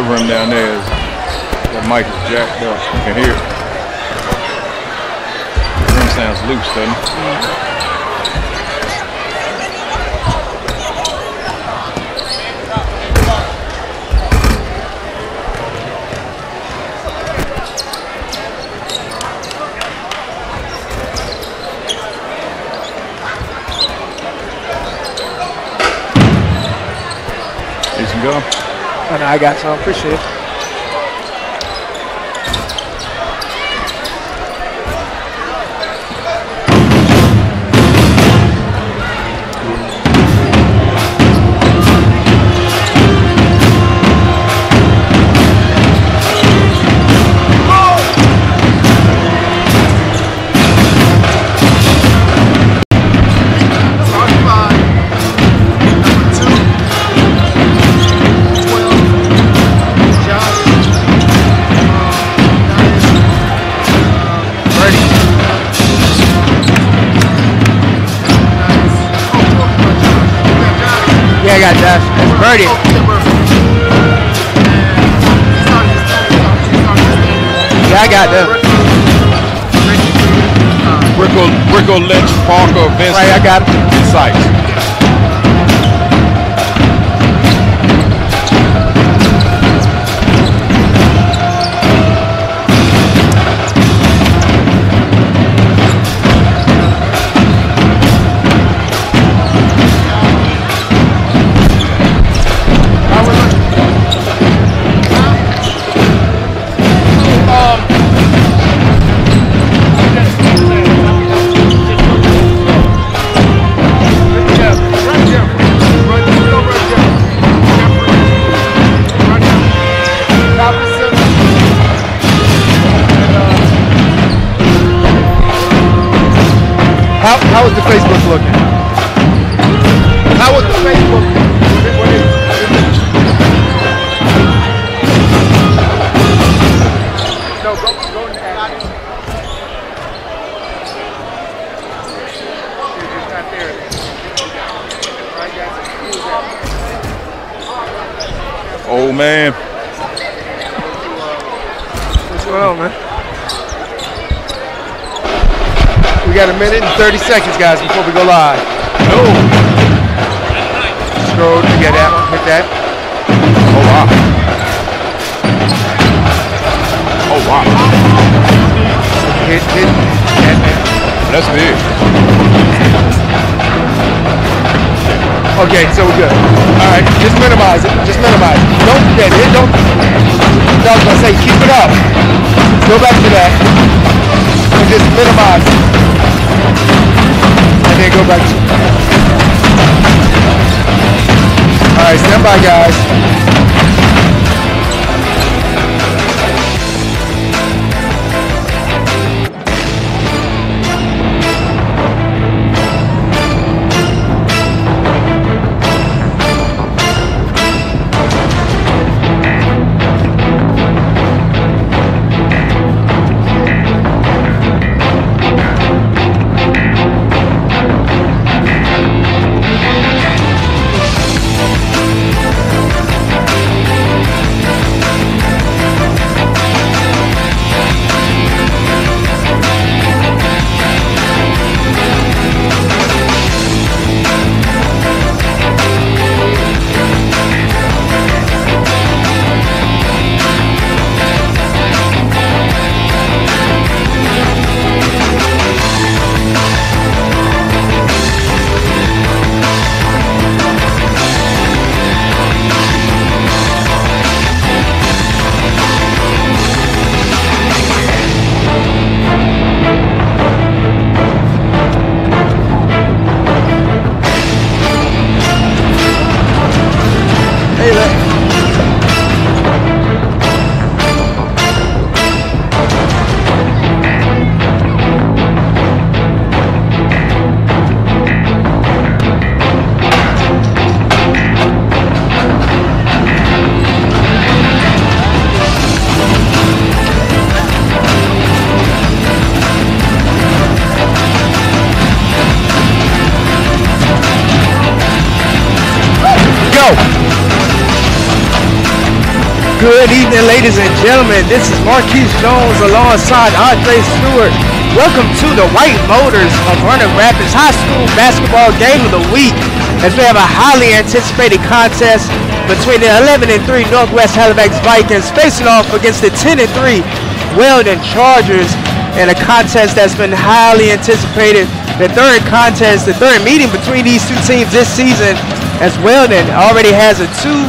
over him down there. That mic is jacked up. You can hear it. The room sounds loose, doesn't it? Go. Oh, no, I got some. Appreciate it. I got Josh. That's birdie. Yeah, I got them. Rico Lynch, Parker, Vincent. Right, I got him. Sykes. How was the Facebook looking? How was the Facebook? No, go in the app. It's not there. Right, guys? Oh, man. What's going on, man? We got a minute and 30 seconds, guys, before we go live. No. Scroll to get that one. Hit that. Oh, wow. Oh, wow. Hit that. That's big. Okay, so we're good. All right, just minimize it. Just minimize it. Don't forget it. Don't. I was gonna say, keep it up. Go back to that. And just minimize it. And then go back to. All right, stand by, guys. Good evening, ladies and gentlemen. This is Marquise Jones alongside Andre Stewart. Welcome to the White Motors of Running Rapids High School Basketball Game of the Week, as we have a highly anticipated contest between the 11-3 Northwest Halifax Vikings facing off against the 10-3 Weldon Chargers, in a contest that's been highly anticipated. The third contest, the third meeting between these two teams this season, as Weldon already has a 2-0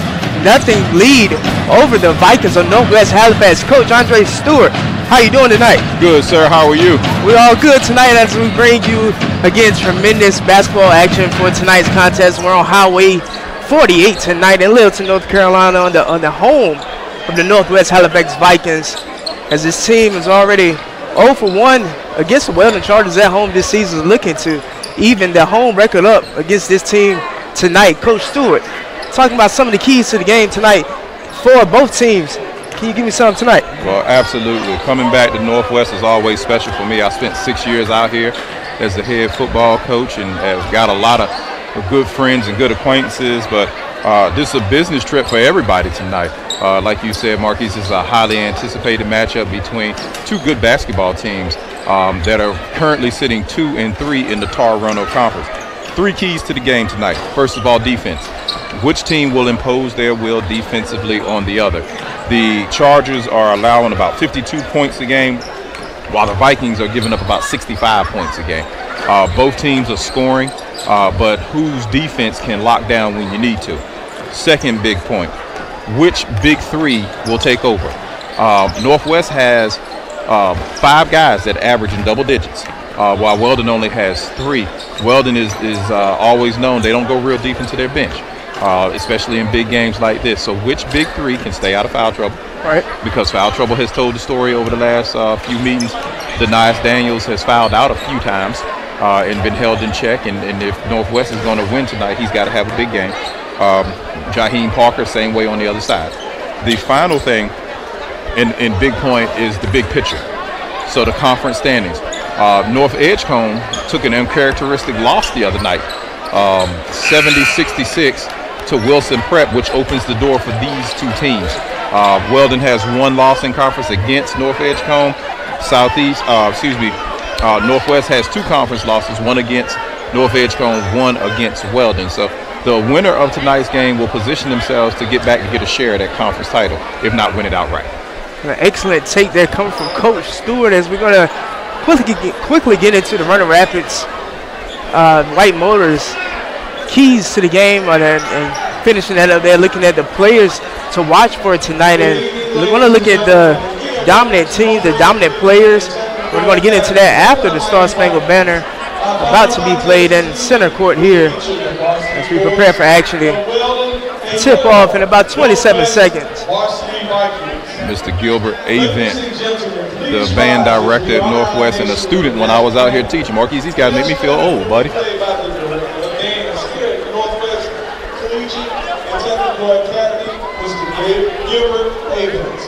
lead over the Vikings of Northwest Halifax. Coach Andre Stewart, how you doing tonight? Good, sir. How are you? We're all good tonight as we bring you, again, tremendous basketball action for tonight's contest. We're on Highway 48 tonight in Littleton, North Carolina, on the home of the Northwest Halifax Vikings, as this team is already 0 for 1 against the Weldon Chargers at home this season, looking to even the home record up against this team tonight. Coach Stewart, talking about some of the keys to the game tonight for both teams. Can you give me some tonight? Well, absolutely. Coming back to Northwest is always special for me. I spent 6 years out here as the head football coach and have got a lot of good friends and good acquaintances, but this is a business trip for everybody tonight. Like you said, Marquise, this is a highly anticipated matchup between two good basketball teams that are currently sitting 2-3 in the Tar Roanoke Conference. 3 keys to the game tonight. First of all, defense. Which team will impose their will defensively on the other? The Chargers are allowing about 52 points a game, while the Vikings are giving up about 65 points a game. Both teams are scoring, but whose defense can lock down when you need to? Second big point, which big three will take over? Northwest has 5 guys that average in double digits, while Weldon only has 3. Weldon is always known they don't go real deep into their bench, especially in big games like this. So which big three can stay out of foul trouble? Right. Because foul trouble has told the story over the last few meetings. Denias Daniels has fouled out a few times and been held in check. And if Northwest is going to win tonight, he's got to have a big game. Jaheim Parker, same way on the other side. The final thing in big point is the big picture. So the conference standings. North Edgecombe took an uncharacteristic loss the other night, 70-66 to Wilson Prep, which opens the door for these two teams. Weldon has 1 loss in conference against North Edgecombe. Northwest has 2 conference losses, 1 against North Edgecombe, 1 against Weldon. So the winner of tonight's game will position themselves to get back to get a share of that conference title, if not win it outright. An excellent take there coming from Coach Stewart, as we're going to quickly get into the Running Rapids White Motors keys to the game, and finishing that up there, looking at the players to watch for tonight. And we're going to look at the dominant teams, the dominant players. We're going to get into that after the Star Spangled Banner about to be played in center court here, as we prepare for action. Tip off in about 27 seconds. Mr. Gilbert Avent, the band director at Northwest and a student when I was out here teaching. Marquise, these guys make me feel old, buddy. Gilbert Avent.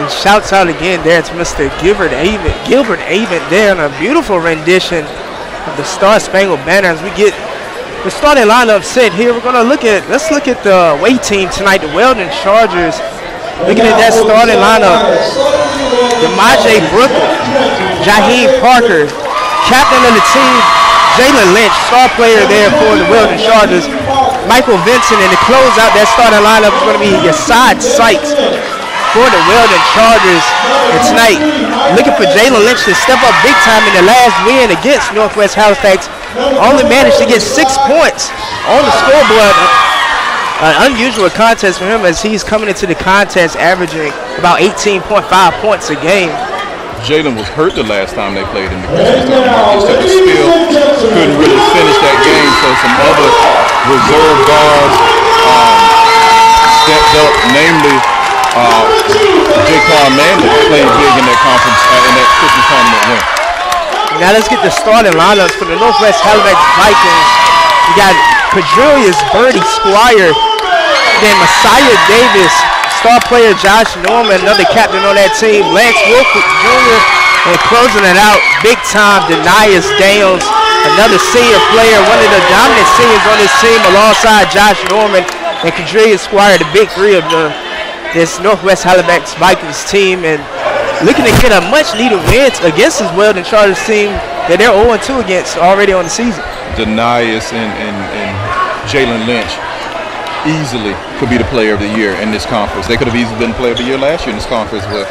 And shouts out again there to Mr. Gilbert Avent there on a beautiful rendition of the Star Spangled Banner. As we get the starting lineup set here, let's look at the away team tonight, the Weldon Chargers. Looking at that starting lineup, Demaje Brooker, Jaheim Parker, captain of the team, Jalen Lynch, star player there for the Weldon Chargers, Michael Vincent, and to close out that starting lineup is going to be Yasad Sykes for the Weldon Chargers. And tonight, looking for Jalen Lynch to step up big time in the last win against Northwest Halifax. Only managed to get 6 points on the scoreboard. An unusual contest for him as he's coming into the contest averaging about 18.5 points a game. Jalen was hurt the last time they played in the Christmas tournament. He took a spill, couldn't really finish that game, so some other reserve guards stepped up, namely Jaquan Manley played big in that conference, in that Christmas tournament win. Now let's get the starting lineups for the Northwest Halifax Vikings. We got Cadrillius Birdie Squire, then Messiah Davis, star player Josh Norman, another captain on that team, Lance Wolford Jr., and closing it out, big time, Denias Dales, another senior player, one of the dominant seniors on this team alongside Josh Norman and Cadrillius Squire, the big three of this Northwest Halifax Vikings team, and looking to get a much needed win against this Weldon Chargers team that they're 0-2 against already on the season. Denias and Jalen Lynch easily could be the player of the year in this conference. They could have easily been player of the year last year in this conference, but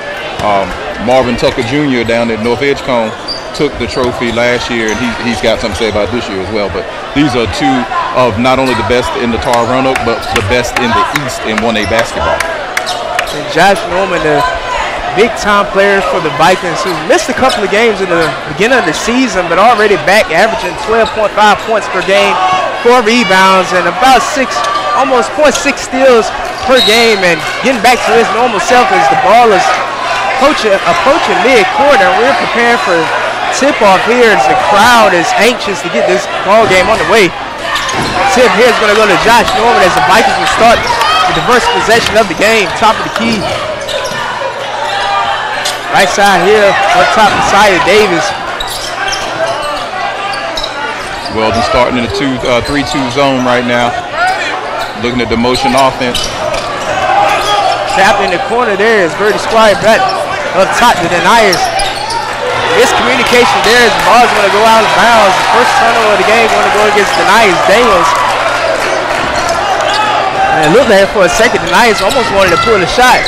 Marvin Tucker Jr. down at North Edgecombe took the trophy last year, and he's got something to say about this year as well. But these are two of not only the best in the Tar Roanoke, but the best in the East in 1A basketball. And Josh Norman, the big-time player for the Vikings, who missed a couple of games in the beginning of the season, but already back averaging 12.5 points per game, 4 rebounds, and about almost 0.6 steals per game, and getting back to his normal self as the ball is approaching mid-court, and we're preparing for tip-off here as the crowd is anxious to get this ball game on the way. Tip here is going to go to Josh Norman as the Vikings will start with the first possession of the game, top of the key. Right side here, up top, Messiah Davis. Weldon starting in the 3-2 zone right now. Looking at the motion offense. Trapped in the corner there is Birdie Squire back up top to Denias. Miscommunication there as the ball is going to go out of bounds. The first turnover of the game going to go against Denias Daniels. And look there for a second, Denias almost wanted to pull a shot.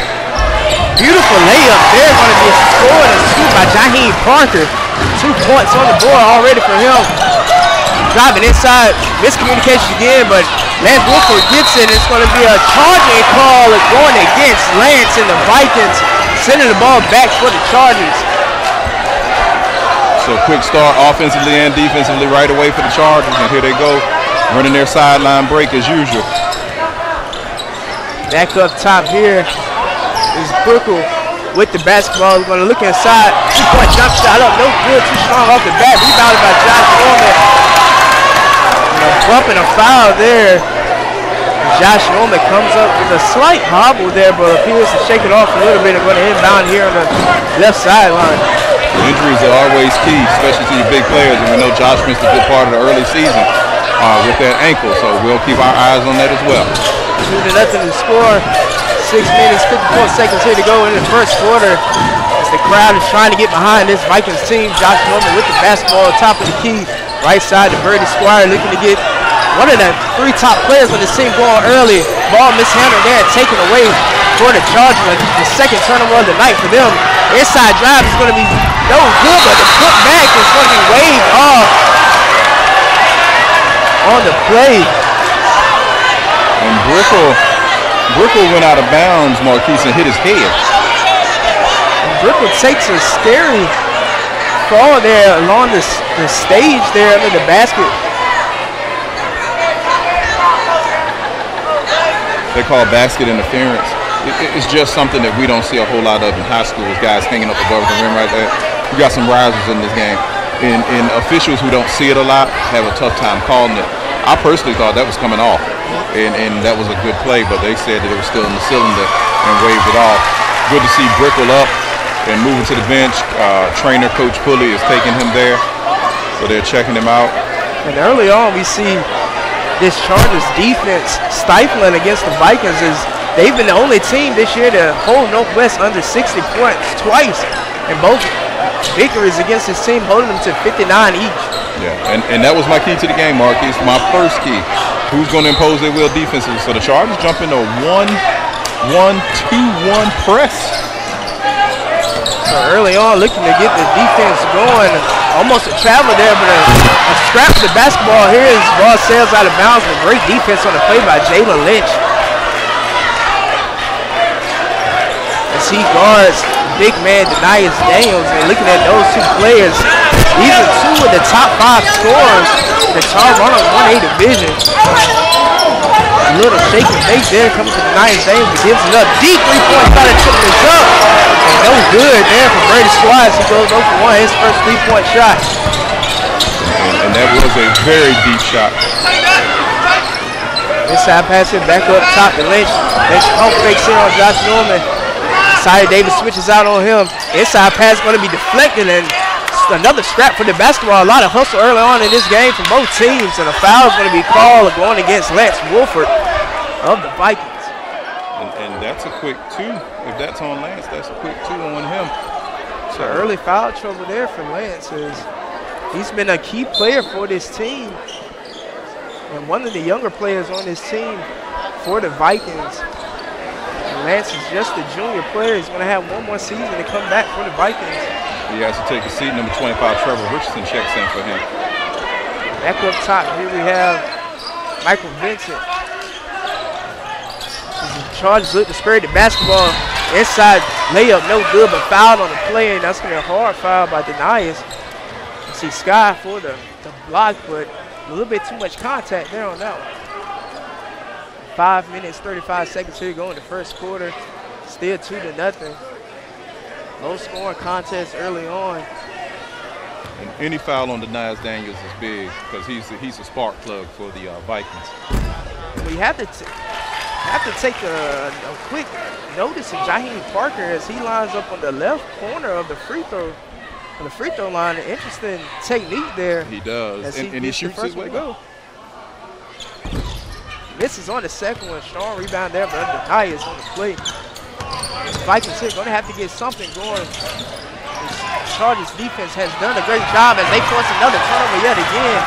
Beautiful layup there, going to be a score and a scoop by Jaheim Parker. 2 points on the board already for him. Driving inside, miscommunication again, but Lance Wolford gets it. It's going to be a charging call going against Lance, and the Vikings sending the ball back for the Chargers. So quick start offensively and defensively right away for the Chargers, and here they go, running their sideline break as usual. Back up top here is Brooker with the basketball. We're going to look inside. 2-point jump shot up, no good, too strong off the bat. Rebounded by Josh Norman. Bumping a foul there. Josh Norman comes up with a slight hobble there, but appears to shake it off a little bit and going to inbound here on the left sideline. Injuries are always key, especially to your big players, and we know Josh missed a good part of the early season with that ankle, so we'll keep our eyes on that as well. 2-0 to score. 6 minutes, 54 seconds here to go in the first quarter. As the crowd is trying to get behind this Vikings team. Josh Norman with the basketball top of the key. Right side to Birdie Squire looking to get one of the 3 top players on this team going early. Ball mishandled there, taken away for the Chargers. The second turnover of the night for them. Inside drive is going to be no good, but the put back is going to be waved off on the play. And Brickle went out of bounds, Marquise, and hit his head. And Brickle takes a scary fall there along the stage there under the basket. They call basket interference. It's just something that we don't see a whole lot of in high school, with guys hanging up above the rim right there. We got some risers in this game. And officials who don't see it a lot have a tough time calling it. I personally thought that was coming off, and that was a good play, but they said that it was still in the cylinder and waved it off. good to see Brickle up and moving to the bench. Trainer Coach Pulley is taking him there, so they're checking him out. And early on, we see this Chargers defense stifling against the Vikings. They've been the only team this year to hold Northwest under 60 points twice, and both victories against this team holding them to 59 each. Yeah, and that was my key to the game, Marquis. My first key. Who's going to impose their will defensively? So the Chargers jump into a 1-1-2-1 press. So early on, looking to get the defense going. Almost a travel there, but a scrap for the basketball here as ball sails out of bounds. With great defense on the play by Jalen Lynch. As he guards big man Denius Daniels, and looking at those two players, these are two of the top 5 scorers in the Charles Arnold 1A division. A little shake and bake there coming to Denius Daniels, but gives it up. Deep 3-point shot and tripping this up. And no good there for Brady Squires. He goes 0 for 1, his first 3-point shot. And that was a very deep shot. Inside pass it back up top to Lynch. Lynch pump fakes in on Josh Norman. Sire Davis switches out on him. Inside pass going to be deflected, and another scrap for the basketball. A lot of hustle early on in this game from both teams, and a foul is going to be called going against Lance Wolford of the Vikings. And that's a quick 2. If that's on Lance, that's a quick 2 on him. So early foul trouble there for Lance. He's been a key player for this team, and one of the younger players on this team for the Vikings. Lance is just a junior player. He's going to have one more season to come back for the Vikings. He has to take a seat. Number 25, Trevor Richardson, checks in for him. Back up top, here we have Michael Vincent. The Chargers look to spare the basketball. Inside layup, no good, but fouled on the play, and that's going to be a hard foul by Denius. You see Sky for the block, but a little bit too much contact there on that one. 5 minutes, 35 seconds here to go in the first quarter. Still 2-0. Low scoring contest early on. And any foul on Denius Daniels is big because he's a spark plug for the Vikings. We have to take a quick notice of Jaheim Parker as he lines up on the left corner of the free throw line. An interesting technique there. He does, and he shoots his way go. Misses on the second one. Strong rebound there, but Denius on the play. The Vikings here going to have to get something going. The Chargers defense has done a great job as they force another turnover yet again.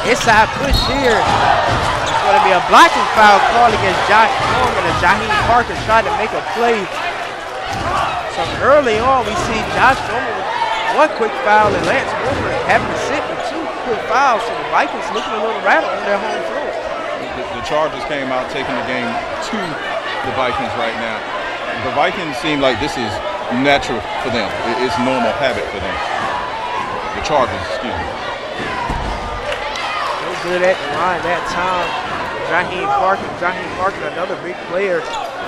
Inside push here. It's going to be a blocking foul call against Josh Norman as Jaheim Parker tried to make a play. So early on, we see Josh Norman with 1 quick foul and Lance Wolford having to sit with 2 quick fouls. So the Vikings looking a little rattled on their home floor. The Chargers came out taking the game to the Vikings right now. The Vikings seem like this is natural for them. It's normal habit for them. The Chargers, excuse me. No good at the line that time. Jaheim Parker, another big player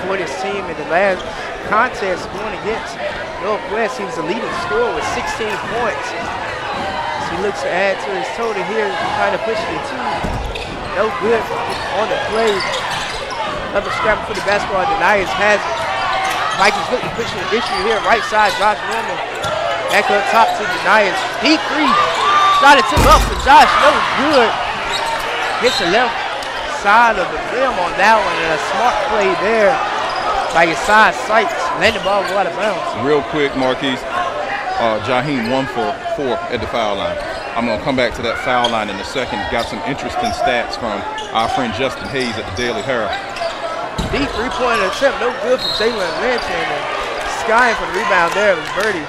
for this team in the last contest going against Northwest. He was the leading scorer with 16 points. So he looks to add to his total here, trying to push it to 2. No good on the play. Another scrap for the basketball. Denius has it. Vikings looking to push the issue here. Right side, Josh Norman. Back up top to Denius. Deep 3. Shot it up for Josh. No good. Hits the left side of the rim on that one. And a smart play there by your side Sykes. Landed the ball go out of bounds. Real quick, Marquis. Jaheim 1 for 4 at the foul line. I'm going to come back to that foul line in a second. Got some interesting stats from our friend Justin Hayes at the Daily Herald. Deep 3-point attempt, no good from Jalen Lynch, and Sky for the rebound there was Birdie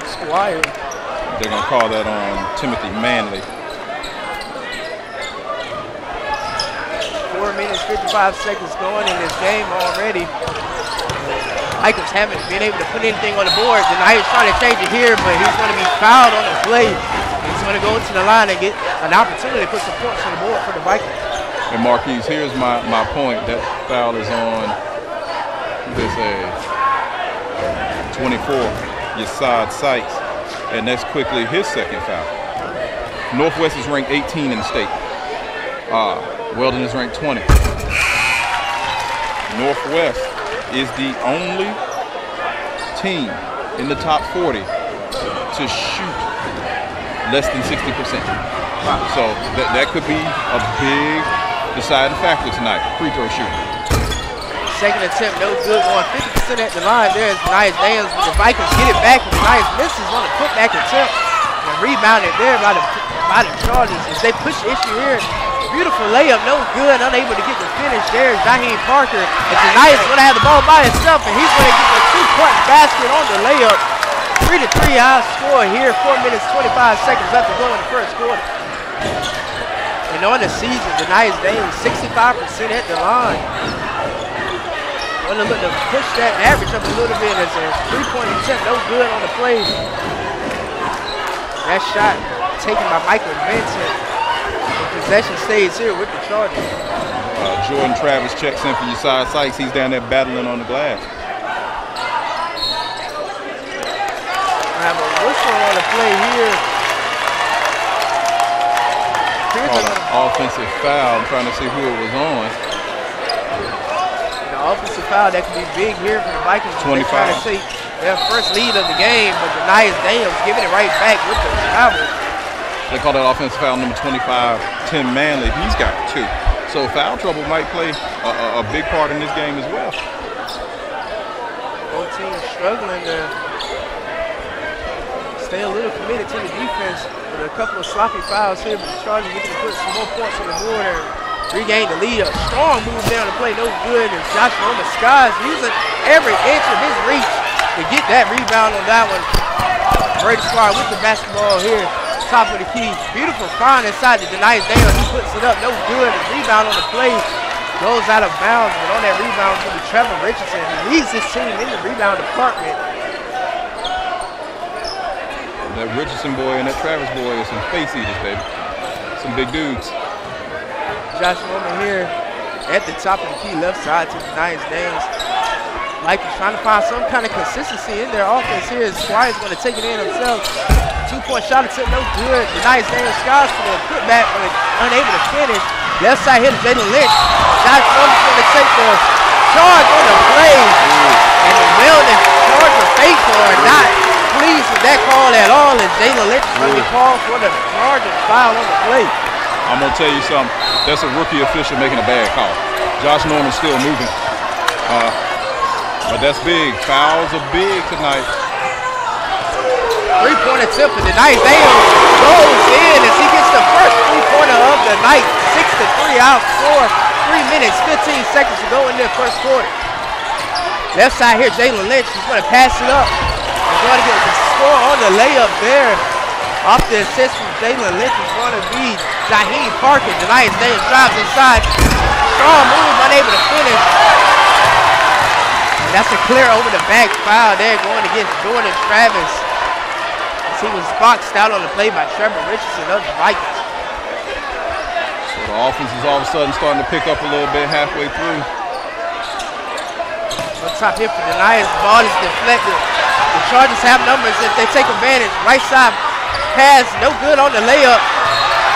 Squire. They're going to call that on Timothy Manley. 4 minutes, 55 seconds going in this game already. Vikings haven't been able to put anything on the board. Denius trying to change it here, but he's going to be fouled on the play. He's going to go into the line and get an opportunity to put some points on the board for the Vikings. And Marquis, here's my point. That foul is on this 24, Yasad Sykes, and that's quickly his second foul. Northwest is ranked 18 in the state. Weldon is ranked 20. Northwest is the only team in the top 40 to shoot less than 60%. So that could be a big deciding factor tonight, free throw shooting. Second attempt, no good, going 50% at the line. There's Nice Daniels, but the Vikings get it back. Nice misses on the putback attempt. And rebounded there by the Chargers as they push the issue here. Beautiful layup, no good, unable to get the finish. There's Jaheim Parker. And tonight is going to have the ball by himself, and he's going to get the two-point basket on the layup. 3-3 high score here, 4 minutes, 25 seconds left to go in the first quarter. And on the season, the Nice Daniels 65% at the line. Want to look to push that average up a little bit as a three-point attempt, no good on the play. That shot taken by Michael Vincent. The possession stays here with the Chargers. Jordan Travis checks in for Josiah Sykes. He's down there battling on the glass. I have a whistle on the play here. Called an offensive foul. I'm trying to see who it was on. Offensive foul that can be big here for the Vikings. 25. They're trying to take their first lead of the game, but the Nice Daniels giving it right back with the travel. They call that offensive foul number 25, Tim Manley. He's got 2. So foul trouble might play a big part in this game as well. Both teams struggling to stay a little committed to the defense with a couple of sloppy fouls here, but the Chargers looking to put some more points on the board and regain the lead. A strong move down to play, no good. And Josh Roman Skies using every inch of his reach to get that rebound on that one. Brady Squire with the basketball here, top of the key. Beautiful find inside the Nice Daniels. He puts it up, no good. The rebound on the play goes out of bounds, but on that rebound will be Trevor Richardson. He leads his team in the rebound department. That Richardson boy and that Travis boy are some face eaters, baby. Some big dudes. Josh Roman here at the top of the key, left side to the Nice Daniels. Vikings trying to find some kind of consistency in their offense here. Squire's going to take it in himself. 2-point shot attempt, no good. The Nice Daniels Skies for the putback, but unable to finish. Left side hit Jalen Lynch. Josh Roman's going to take the charge on the play. And the Weldon Charger faithful are not pleased with that call at all, as Jalen Lynch is going to be called for the Chargers foul on the play. I'm going to tell you something. That's a rookie official making a bad call. Josh Norman's still moving. But that's big. Fouls are big tonight. 3-point attempt for the Nice Daniels goes in as he gets the first 3-pointer of the night. 6-3 outscore. 3 minutes, 15 seconds to go in the first quarter. Left side here, Jalen Lynch. He's going to pass it up. He's going to get the score on the layup there. Off the assist from Jalen Lynch is going to be Jaheim Parker. The Nice Daniels drives inside. Strong move, unable to finish. And that's a clear over the back foul there going against Jordan Travis. As he was boxed out on the play by Trevor Richardson of the Vikings. So the offense is all of a sudden starting to pick up a little bit halfway through. On top here for the Nice, ball is deflected. The Chargers have numbers if they take advantage. Right side pass, no good on the layup.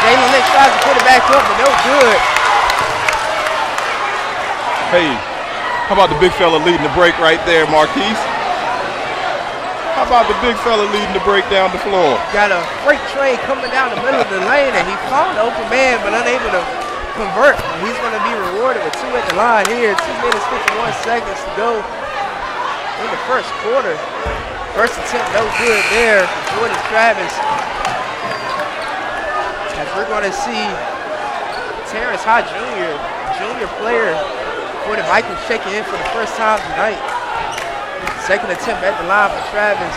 Jalen Lynch tries to put it back up, but no good. Hey, how about the big fella leading the break right there, Marquise? How about the big fella leading the break down the floor? Got a freight train coming down the middle of the lane, and he found the open man, but unable to convert. He's going to be rewarded with 2 at the line here. 2 minutes, 51 seconds to go in the first quarter. First attempt, no good there for Jordan Travis. As we're going to see Terrence High Jr., junior player for the Vikings, checking in for the first time tonight. Second attempt at the line for Travis.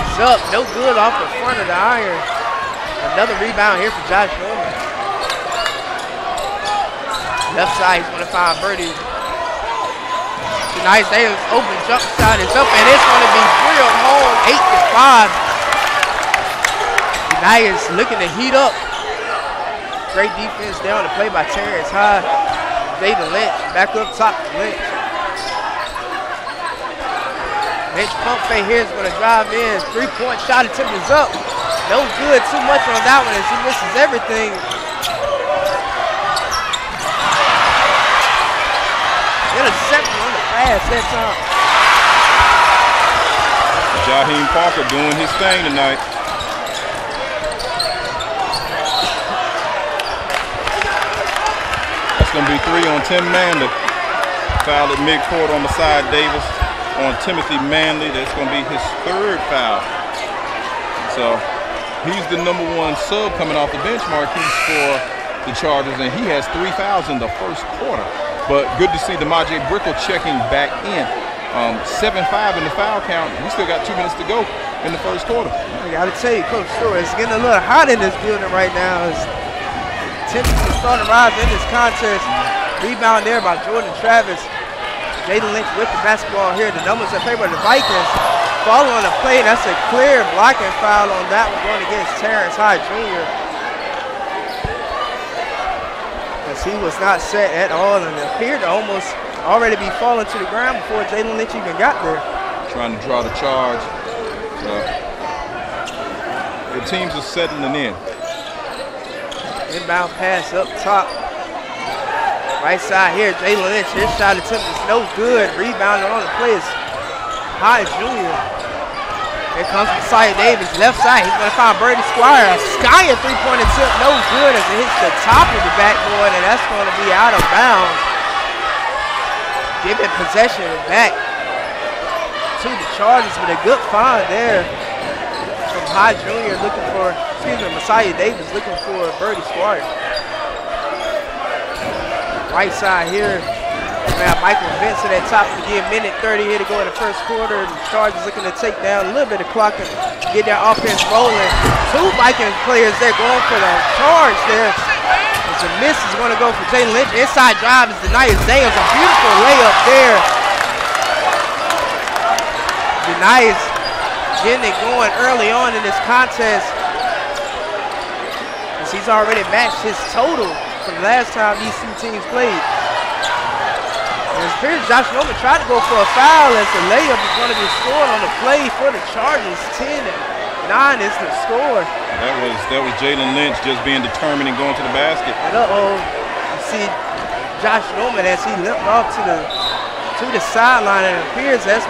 It's up, no good off the front of the iron. Another rebound here for Josh Norman. Left side, he's going to find Birdie. The Nice Daniels open jump shot is up, and it's going to be drilled home, 8-5. The Nice looking to heat up. Great defense there on the play by Terrence High. Jaden Lynch back up top for Lynch. Lynch pump fake here is going to drive in. 3-point shot attempt is up. No good, too much on that one as he misses everything. Interception on the pass that time. Jaheim Parker doing his thing tonight. That's going to be 3 on Tim Manley. Foul at midcourt on Messiah Davis on Timothy Manley. That's going to be his 3rd foul. So he's the #1 sub coming off the bench, Marquise, for the Chargers, and he has 3 fouls in the first quarter. But good to see DeMaje Brickell checking back in. 7-5 in the foul count. We still got 2 minutes to go in the first quarter. I got to tell you, Coach Stewart, it's getting a little hot in this building right now. Temperatures starting to rise in this contest. Rebound there by Jordan Travis. Jaden Lynch with the basketball here. The numbers in favor of the Vikings. Following the play, that's a clear blocking foul on that one going against Terrence Hyde Jr. As he was not set at all and appeared to almost already be falling to the ground before Jaden Lynch even got there. Trying to draw the charge. The teams are settling in. Inbound pass up top. Right side here, Jalen Lynch. His shot attempt is no good. Rebounding on the play is Hyde Jr. Here comes Messiah Davis, left side. He's going to find Brady Squire. A sky three-point attempt, no good as it hits the top of the backboard, and that's going to be out of bounds. Giving possession back to the Chargers with a good find there from Hyde Jr. looking for, Messiah Davis looking for Brady Squire. Right side here, we have Michael Vincent at top to give minute 30 here to go in the first quarter. The Chargers looking to take down a little bit of clock and get their offense rolling. 2 Vikings players there going for the charge there. As a miss is going to go for Jalen Lynch. Inside drive is denied. Daniels, a beautiful layup there. Denies getting it going early on in this contest, as he's already matched his total from the last time these 2 teams played. And it appears Josh Norman tried to go for a foul as the layup is going to be scored on the play for the Chargers. 10-9 is the score. That was Jalen Lynch just being determined and going to the basket. And you see Josh Norman as he limped off to the sideline, and it appears that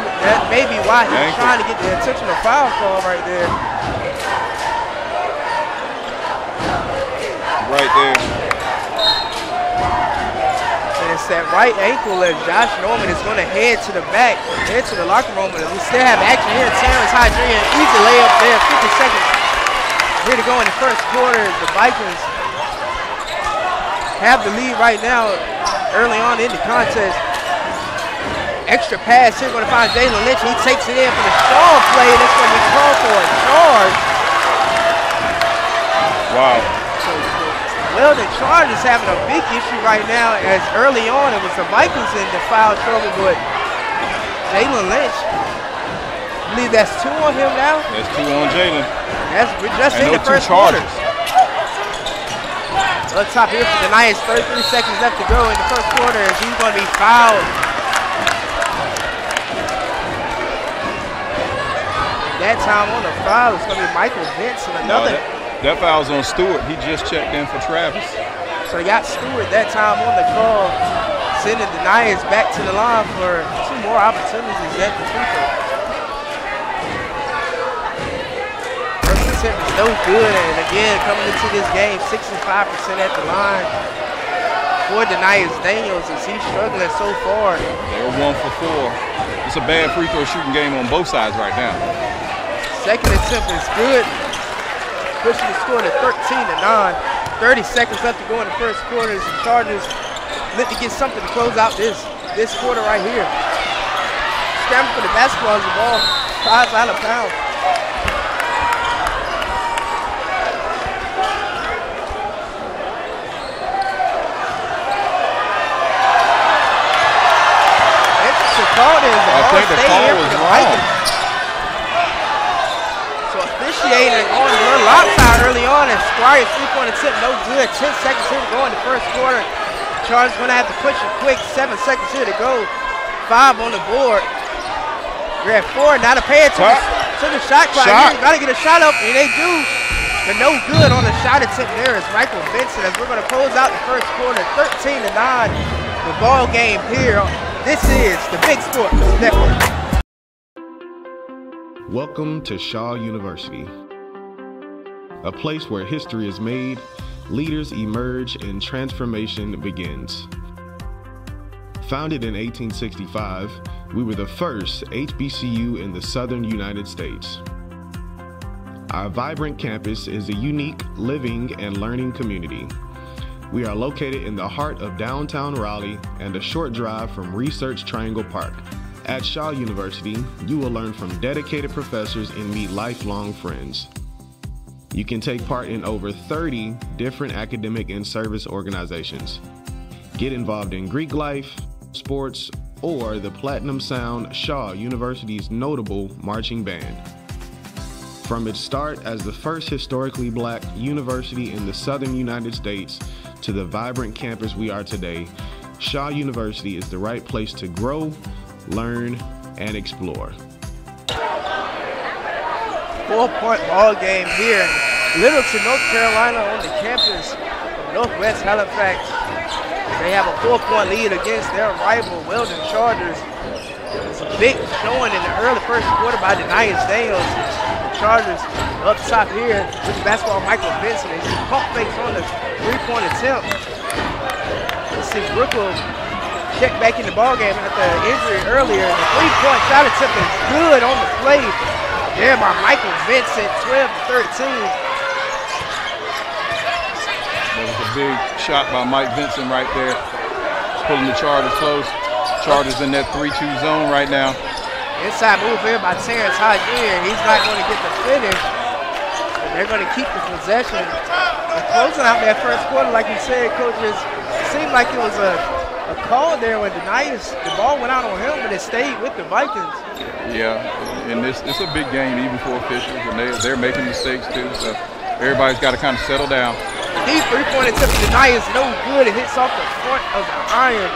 may be why he's trying to get the intentional foul call right there. Right there. And it's that right ankle as Josh Norman is going to head to the back, head to the locker room. And we still have action here. Terrence Hyde Jr. Easy layup there, 50 seconds here to go in the first quarter. The Vikings have the lead right now early on in the contest. Extra pass here, going to find Jalen Lynch. He takes it in for the strong play, and it's going to be called for a charge. Wow. Weldon Chargers having a big issue right now, as early on it was the Vikings in the foul trouble, but Jalen Lynch, I believe that's 2 on him now. That's 2 on Jalen. We're just in the first quarter. Up top here for the Knights, 33 seconds left to go in the first quarter, as he's going to be fouled. That time on the foul, it's going to be Michael Vincent. Another. That foul's on Stewart. He just checked in for Travis. So they got Stewart that time on the call, sending the Knights back to the line for 2 more opportunities at the free throw. First attempt is no good, and again, coming into this game, 65% at the line for the Knights. Daniels, is he struggling so far? They're 1 for 4. It's a bad free throw shooting game on both sides right now. Second attempt is good, pushing the score to 13-9. 30 seconds left to go in the first quarter as the Chargers look to get something to close out this quarter right here. Scrambling for the basketball as the ball flies out of bounds. Interesting call there. I think the call was wrong. Officiating on a little lopside early on, and Squire's 3-point attempt no good. 10 seconds here to go in the first quarter. Chargers going to have to push it quick. 7 seconds here to go. 5 on the board. You're at 4. Now to pay attention to the shot clock. You got to get a shot up, and they do. But no good on the shot attempt there is Michael Vincent, as we're going to close out the first quarter. 13-9. The ball game here. This is the Big Sports Network. Welcome to Shaw University, a place where history is made, leaders emerge, and transformation begins. Founded in 1865, we were the first HBCU in the southern United States. Our vibrant campus is a unique living and learning community. We are located in the heart of downtown Raleigh and a short drive from Research Triangle Park. At Shaw University, you will learn from dedicated professors and meet lifelong friends. You can take part in over 30 different academic and service organizations. Get involved in Greek life, sports, or the Platinum Sound, Shaw University's notable marching band. From its start as the first historically black university in the southern United States to the vibrant campus we are today, Shaw University is the right place to grow, learn, and explore. 4-point ball game here in Littleton, North Carolina on the campus of Northwest Halifax. They have a 4-point lead against their rival Weldon Chargers. It's a big showing in the early first quarter by Denius Daniels. The Chargers up top here with the basketball, Michael Benson. They see pump fakes on the 3-point attempt. Let's see Brookwood check back in the ball game after the injury earlier. The 3-point shot attempt is good on the play there by Michael Vincent, 12-13. There was a big shot by Mike Vincent right there, pulling the Chargers close. Chargers in that 3-2 zone right now. Inside move here by Terrence High Jr. He's not going to get the finish, but they're going to keep the possession. And closing out that first quarter, like you said, coaches, it seemed like it was a call there when Denius, the ball went out on him, but it stayed with the Vikings. Yeah, and it's a big game even for officials, and they're making mistakes too, so everybody's got to kind of settle down. These 3-point attempts, Denius no good. It hits off the front of the iron.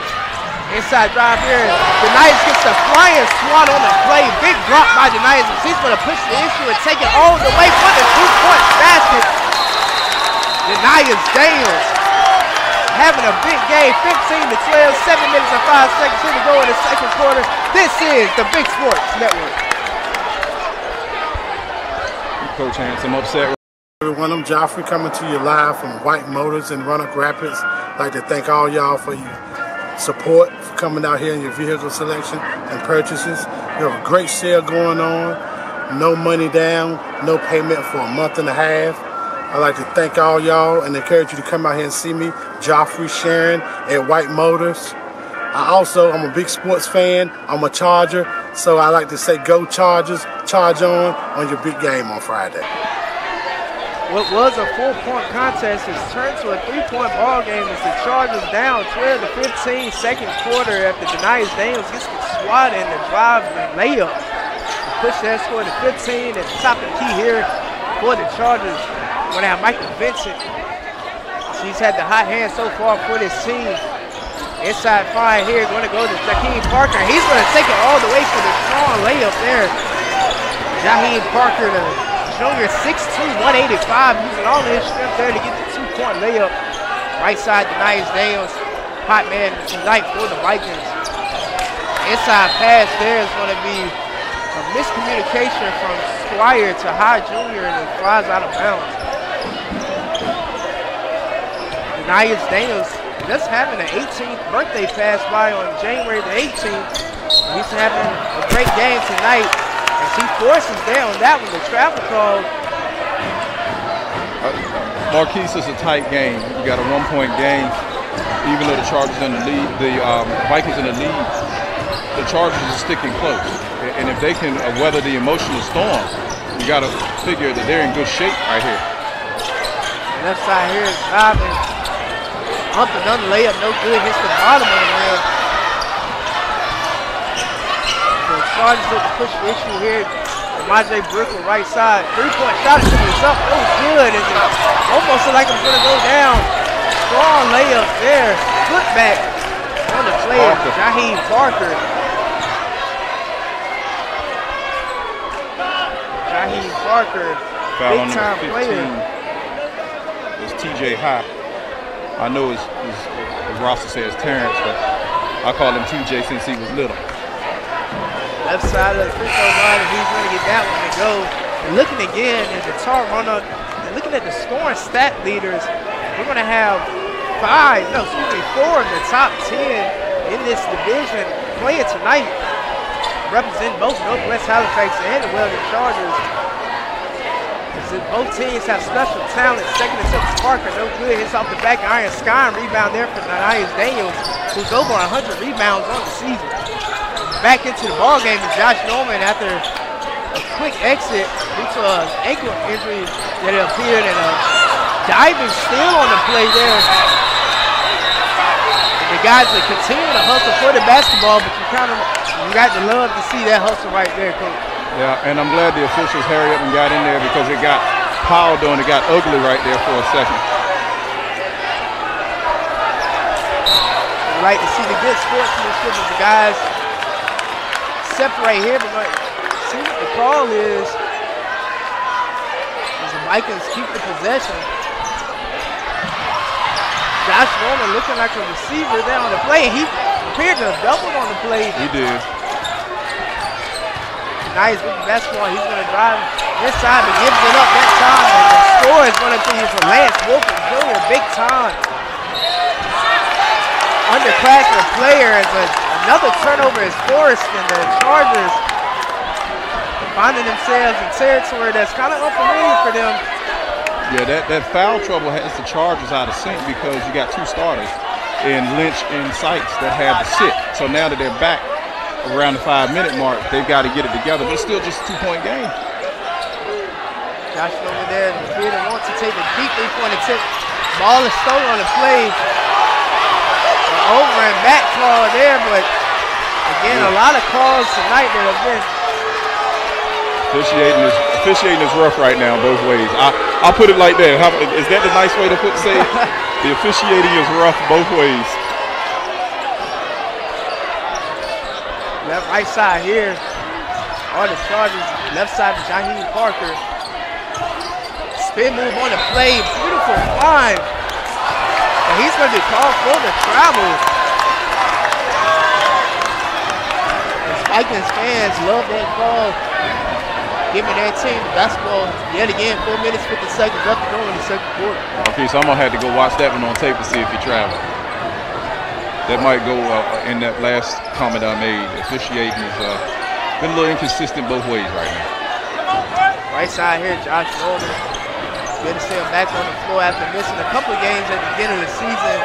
Inside drive here. Denius gets a flying swat on the play. Big drop by Denius. He's going to push the issue and take it all the way for the 2-point basket. Denius Daniels having a big game, 15-12, 7 minutes and 5 seconds here to go in the second quarter. This is the Big Sports Network. Coach Handsome upset. Everyone, I'm Joffrey coming to you live from White Motors in Roanoke Rapids. I'd like to thank all y'all for your support, for coming out here in your vehicle selection and purchases. We have a great sale going on, no money down, no payment for a month and a half. I'd like to thank all y'all and encourage you to come out here and see me, Joffrey Sharon at White Motors. I'm a big sports fan. I'm a Charger, so I like to say go Chargers, charge on your big game on Friday. What was a 4-point contest has turned to a 3-point ball game as the Chargers down 12-15 second quarter after Denius Daniels gets the swat and the drive and layup to push that score to 15 at the top of the key here for the Chargers. We're going to have Michael Vincent. He's had the hot hand so far for this team. Inside fire here, going to go to Jaheim Parker. He's going to take it all the way for the strong layup there. Jaheim Parker, the junior, 6'2", 185, using all of his strength there to get the 2-point layup. Right side, Denius Daniels, hot man tonight for the Vikings. Inside pass there is going to be a miscommunication from Squire to High Jr. and it flies out of bounds. Denius Daniels just having an 18th birthday pass by on January the 18th. He's having a great game tonight. As he forces down that one, the travel call. Marquise, is a tight game. You got a 1-point game. Even though the Chargers in the lead, the Vikings in the lead, the Chargers are sticking close. And if they can weather the emotional storm, you got to figure that they're in good shape right here. Left side here is driving. Up another layup, no good. Hits the bottom of the rim. So Chargers with the push issue here. Majay Brookwood right side. 3-point shot is up. Oh, good. It almost looked like it was going to go down. Strong layup there. Foot back on the player, Jaheim Parker. Jaheim Parker, big time player. It's TJ High. I know his roster says Terrence, but I call him TJ since he was little. Left side of the free throw line, and he's going to get that one to go. And looking again at the tar runner, and looking at the scoring stat leaders, we're going to have 4 of the top 10 in this division playing tonight, representing both Northwest Halifax and the Weldon Chargers. Both teams have special talent. Second and Silver Parker, no good. Hits off the back iron. Sky rebound there for Nias Daniels, who's over 100 rebounds on the season. Back into the ball game is Josh Norman after a quick exit due to an ankle injury that appeared, and a diving steal on the play there. And the guys that continue to hustle for the basketball, but you got to love to see that hustle right there, Coach. Yeah, and I'm glad the officials hurried up and got in there because it got piled on. It got ugly right there for a second. I'd like to see the good sportsmanship of the guys separate here, but see what the call is. As the Vikings keep the possession. Josh Norman looking like a receiver there on the play. He appeared to have doubled on the play. He did. Nice with the basketball. He's going to drive inside, but gives it up that time. And the score is going to be for Lance Wilson Jr. Big time. Underclassmen player as another turnover is forced, and the Chargers finding themselves in territory that's kind of unfamiliar for them. Yeah, that foul trouble has the Chargers out of sync because you got 2 starters in Lynch and Sykes that had to sit. So now that they're back around the 5-minute mark, they've got to get it together, but it's still just a 2-point game. Josh over there, the field wants to take a deep 3-point attempt. Ball is stolen on the play. Over and back call there, but again, a lot of calls tonight that have been. Officiating is rough right now both ways. I'll put it like that. Is that the nice way to say it? The officiating is rough both ways. Left right side here are the Chargers. Left side of Jaheim Parker. Spin move on the play. Beautiful find. And he's going to be called for the travel. As Vikings fans love that call. Giving their team the basketball yet again. 4 minutes, 50 seconds left to go in the second quarter. Okay, so I'm going to have to go watch that one on tape to see if he traveled. That might go in that last comment I made. Officiating has been a little inconsistent both ways right now. Right side here, Josh Norman. Good to see him back on the floor after missing a couple of games at the beginning of the season.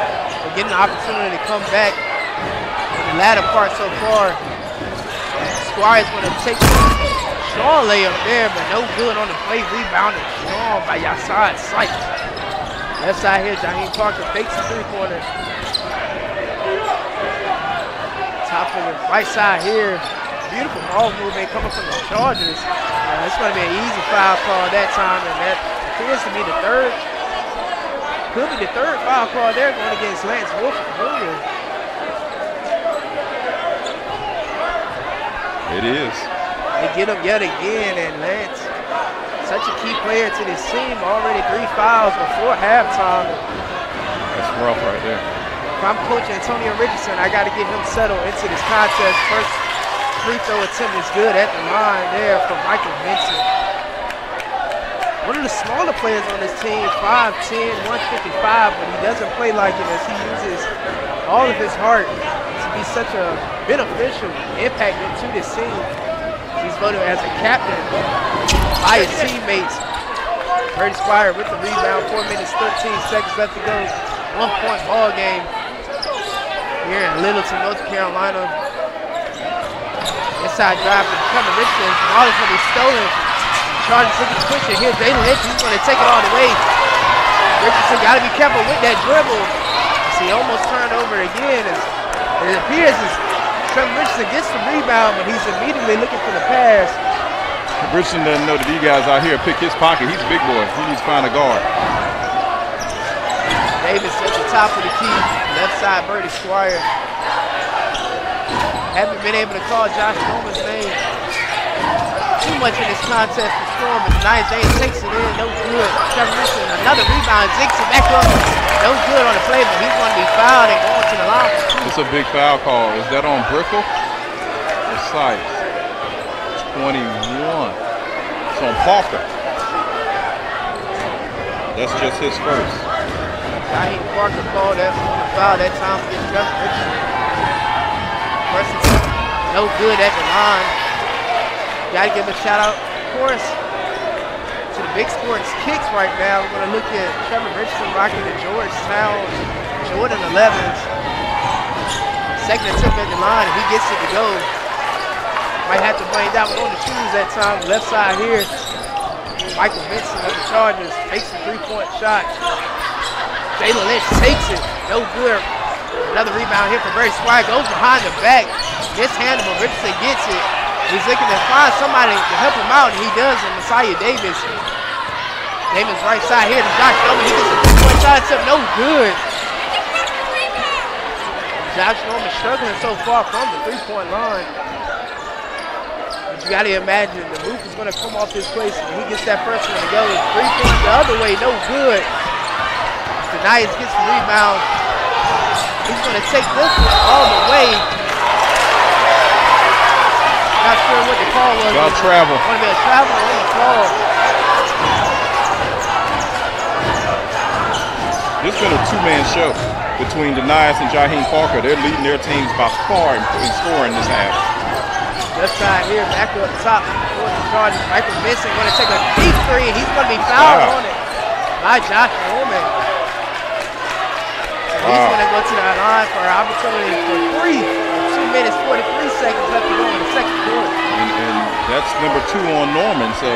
But getting the opportunity to come back in the latter part so far. Squire's going to take a strong layup there, but no good on the play. Rebounded strong by Yassad Sykes. Left side here, Jaheim Parker fakes the 3-pointer. Top of the right side here. Beautiful ball movement coming from the Chargers. It's going to be an easy foul call that time, and that appears to be the third. Could be the third foul call there going against Lance Wilson Jr. It is. They get him yet again, and Lance, such a key player to this team, already 3 fouls before halftime. That's rough right there. If I'm coaching Antonio Richardson, I got to get him settled into this contest. First free throw attempt is good at the line there from Michael Vincent. One of the smaller players on this team, 5'10", 155, but he doesn't play like it as he uses all of his heart to be such a beneficial impact into this team. He's voted as a captain by his teammates. Brady Squire with the rebound, 4 minutes, 13 seconds left to go. 1-point ball game here in Littleton, North Carolina. Inside drive from Kevin Richardson. Ball is going to be stolen. Chargers looking to push it. Here's Jalen Lynch. He's going to take it all the way. Richardson got to be careful with that dribble. He almost turned over again. It appears as Trevor Richardson gets the rebound, but he's immediately looking for the pass. Richardson doesn't know that these guys out here pick his pocket. He's a big boy. He needs to find a guard. Davis at the top of the key. Left side, Brady Squire. Haven't been able to call Josh Norman's name too much in this contest for scoring, but Nias Daniels takes it in, no good. Trevor Richardson, another rebound, zigs it back up. No good on the play, but he's going to be fouled and going to the line for 2. It's a big foul call. Is that on Brickle or Sykes? 21. It's on Parker. That's just his first. Jaheim Parker called that foul that time against Justin Richardson. Person no good at the line. Gotta give a shout out, of course, to the Big Sports Kicks right now. We're gonna look at Trevor Richardson rocking the Georgetown Jordan 11s. Second attempt at the line, he gets it to go. Might have to bring that one on the shoes that time. Left side here. Michael Vincent of the Chargers takes a three-point shot. Jalen Lynch takes it. No good. Another rebound here for Barry Squire. Goes behind the back. Mishandled, but Richardson gets it. He's looking to find somebody to help him out, and he does in Messiah Davis. Davis right side here to Josh Norman. He gets a three-point shot attempt. No good. Josh Norman struggling so far from the three-point line. But you got to imagine the roof is going to come off this place, and he gets that first one to go. Three-point the other way, no good. Denias gets the rebound. He's going to take this one all the way. Not sure what the call was. Y'all travel. Want to be a travel on the floor. This has been a two-man show between Denias and Jaheim Parker. They're leading their teams by far in scoring this half. Left side here, back up top for the Chargers. Michael Vincent going to take a deep three, and he's going to be fouled on it by Josh Norman. So he's going to go to the line for an opportunity for three. 2 minutes, 43 seconds left to go in the second quarter. And that's number 2 on Norman, so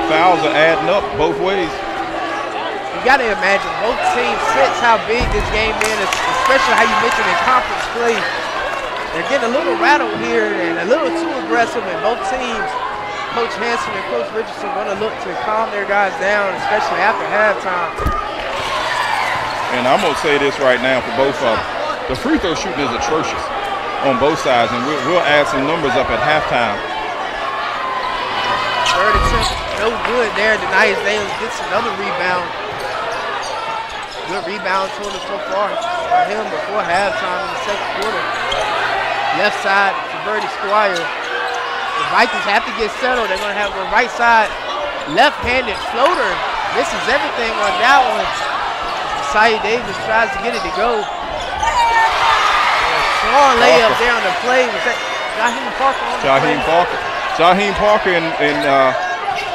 fouls are adding up both ways. You got to imagine both teams sense how big this game is, especially how you mentioned in conference play. They're getting a little rattled here and a little too aggressive, and both teams, Coach Hanson and Coach Richardson, going to look to calm their guys down, especially after halftime. And I'm going to say this right now for both of them. The free throw shooting is atrocious on both sides, and we'll add some numbers up at halftime. Third attempt, no good there. Denias Daniels gets another rebound. Good rebound total so far for him before halftime in the second quarter. Left side for Birdie Squire. The Vikings have to get settled. They're going to have the right side left-handed floater. Misses everything on that one. Messiah Davis tries to get it to go. Strong layup there on the play. Was that Jaheim Parker on the Jaheim play? Parker. Jaheim Parker and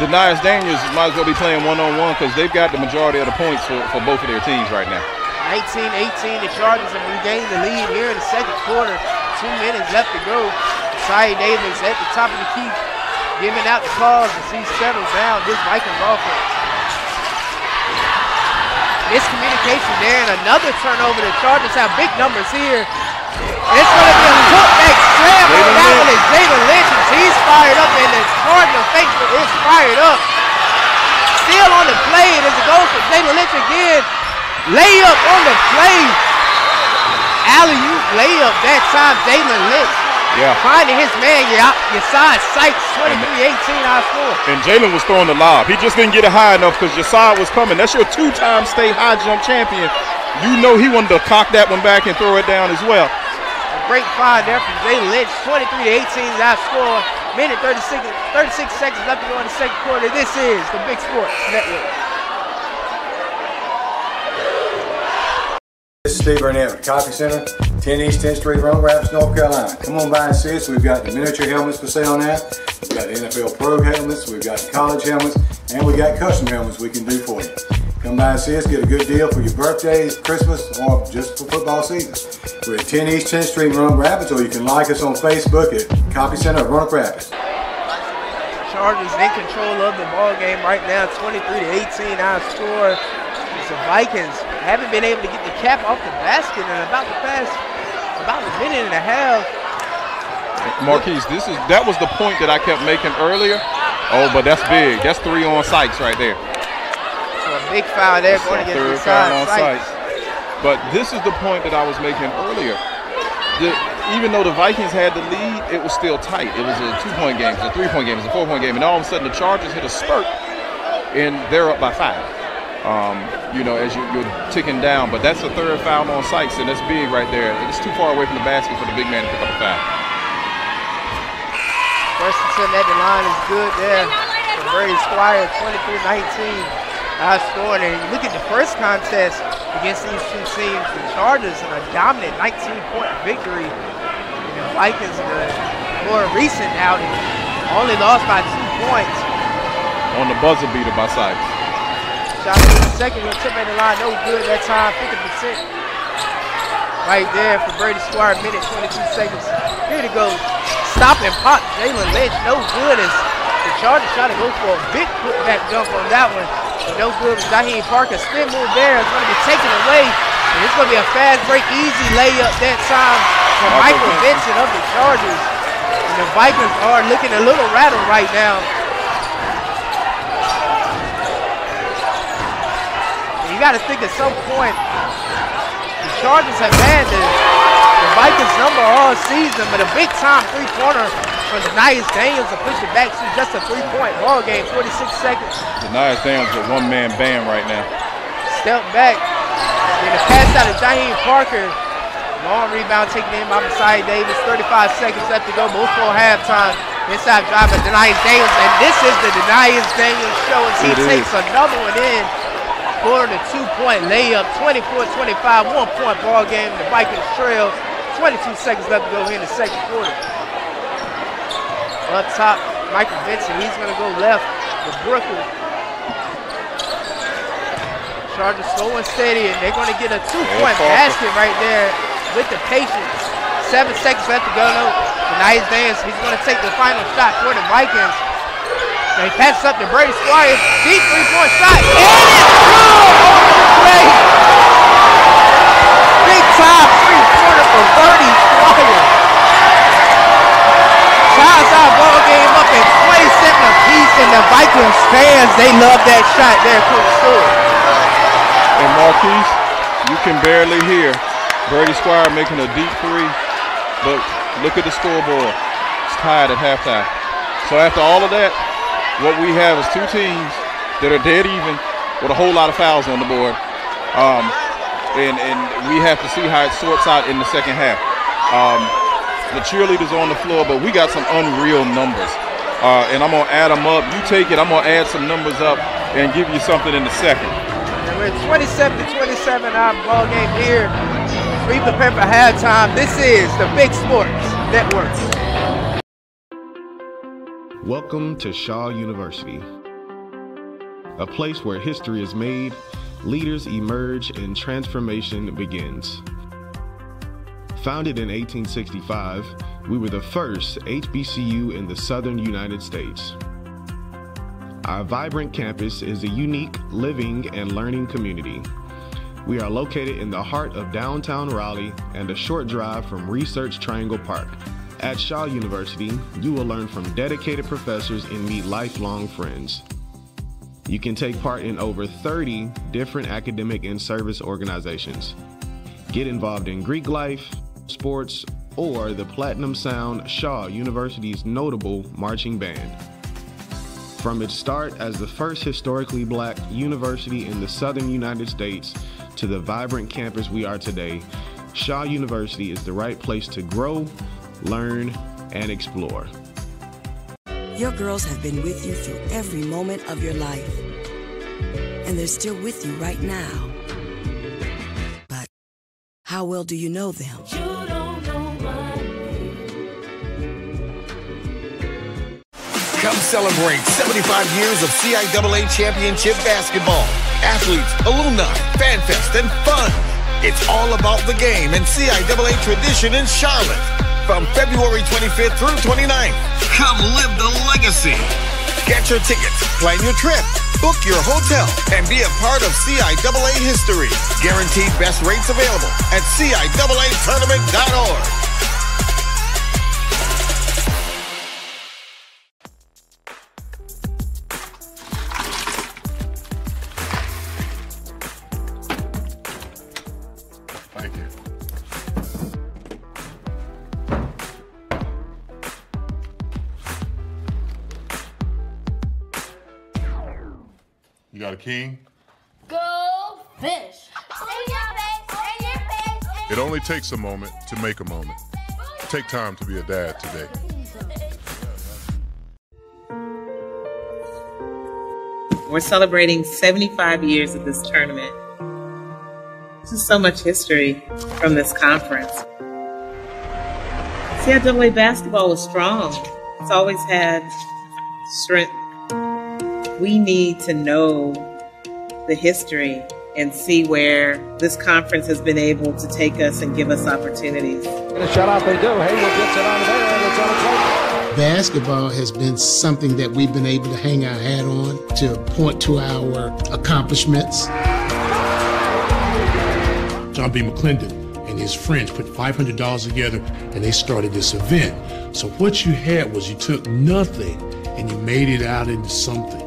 Denias Daniels might as well be playing one-on-one because they've got the majority of the points for both of their teams right now. 19-18, the Chargers have regained the lead here in the second quarter. 2 minutes left to go. Messiah Davis at the top of the key, giving out the calls as he settles down this Vikings offense. Miscommunication there, and another turnover. The Chargers have big numbers here. It's going to be a putback slam on that one as Jalen Lynch, he's fired up, and the Cardinal faithful is fired up. Still on the play, and as it goes for Jalen Lynch again. Layup on the play. Alley-oop layup that time, Jalen Lynch. Yeah. Finding his man, Yesai Sykes, 23-18 our score. And Jalen was throwing the lob. He just didn't get it high enough because Yesai was coming. That's your 2-time state high jump champion. You know he wanted to cock that one back and throw it down as well. A great find there from Jalen Lynch, 23-18 is our score. Minute 36 seconds left to go in the second quarter. This is the Big Sports Network. This is Steve Burnett with Copy Center, 10 East 10th Street, Roanoke Rapids, North Carolina. Come on by and see us. We've got the miniature helmets for sale now. We've got the NFL Pro helmets, we've got college helmets, and we got custom helmets we can do for you. Come by and see us, get a good deal for your birthdays, Christmas, or just for football season. We're at 10 East 10th Street, Roanoke Rapids, or you can like us on Facebook at Copy Center of Roanoke Rapids. Chargers in control of the ball game right now, 23-18 our score. The Vikings haven't been able to get the cap off the basket in about a minute and a half. Marquise, that was the point that I kept making earlier. Oh, but that's big. That's 3 on Sykes right there. So a big foul there going against the side Sykes. But this is the point that I was making earlier. Even though the Vikings had the lead, it was still tight. It was a 2-point game, it was a 3-point game, it was a 4-point game, and all of a sudden the Chargers hit a spurt, and they're up by 5. You know, as you're ticking down, but that's the 3rd foul on Sykes, and that's big right there. It's too far away from the basket for the big man to pick up a foul. First attempt at the line is good there for Brady Squire, 23-19. Outscoring. And you look at the first contest against these two teams, the Chargers in a dominant 19-point victory. And the Vikings in a more recent outing only lost by 2 points. On the buzzer beater by Sykes. Shot in the second, he'll tip at the line, no good that time, 50%. Right there for Brady Squire, minute 22 seconds. Here to go, stop and pop Jalen Lynch, no good as the Chargers try to go for a big putback jump on that one. But no good, Jaheim Parker, spin move there, is going to be taken away. And it's going to be a fast break, easy layup that time for Michael Vincent of the Chargers. And the Vikings are looking a little rattled right now. You got to think at some point, the Chargers have had the Vikings number all season, but a big time three-pointer from Denias Daniels to push it back to just a 3-point ball game, 46 seconds. Denias Daniels a one-man band right now. Step back, and the pass out of Jaheim Parker. Long rebound taken in by Messiah Davis, 35 seconds left to go, both for halftime. Inside drive by Denias Daniels, and this is the Denias Daniels show as he takes another one in. For the 2-point layup, 24-25, 1-point ball game. The Vikings trail, 22 seconds left to go here in the second quarter. Up top, Michael Vincent, he's going to go left with Brooker. Chargers slow and steady, and they're going to get a 2-point basket right there with the patience. 7 seconds left to go. The nice dance, he's going to take the final shot for the Vikings. And he passes up to Brady Squire. Deep 3-point shot. And it's good! Big time 3-pointer for Brady Squire. Ties our ball game up at 27 apiece, and the Vikings fans, they love that shot there, Coach Stewart. And Marquise, you can barely hear Brady Squire making a deep three, but look at the scoreboard. It's tied at halftime. So after all of that, what we have is two teams that are dead even with a whole lot of fouls on the board. And we have to see how it sorts out in the second half. The cheerleaders on the floor, but we got some unreal numbers. And I'm going to add them up. You take it, I'm going to add some numbers up and give you something in the second. And we're 27-27 our ball game here. We prepare for halftime. This is the Big Sports Network. Welcome to Shaw University, a place where history is made, leaders emerge, and transformation begins. Founded in 1865, we were the first HBCU in the southern United States. Our vibrant campus is a unique living and learning community. We are located in the heart of downtown Raleigh and a short drive from Research Triangle Park. At Shaw University, you will learn from dedicated professors and meet lifelong friends. You can take part in over 30 different academic and service organizations. Get involved in Greek life, sports, or the Platinum Sound Shaw University's notable marching band. From its start as the first historically black university in the southern United States to the vibrant campus we are today, Shaw University is the right place to grow, learn, and explore. Your girls have been with you through every moment of your life. And they're still with you right now. But how well do you know them? You don't know my name. Come celebrate 75 years of CIAA championship basketball. Athletes, alumni, fan fest, and fun. It's all about the game and CIAA tradition in Charlotte. From February 25th through 29th. Come live the legacy. Get your tickets, plan your trip, book your hotel, and be a part of CIAA history. Guaranteed best rates available at CIAAtournament.org. Thank you. You got a king? Go fish! It only takes a moment to make a moment. Take time to be a dad today. We're celebrating 75 years of this tournament. There's so much history from this conference. CIAA basketball was strong. It's always had strength. We need to know the history and see where this conference has been able to take us and give us opportunities. And a shut off they do. Hayward gets it on there, and it's on its way. Basketball has been something that we've been able to hang our hat on to point to our accomplishments. John B. McClendon and his friends put $500 together and they started this event. So what you had was you took nothing and you made it out into something.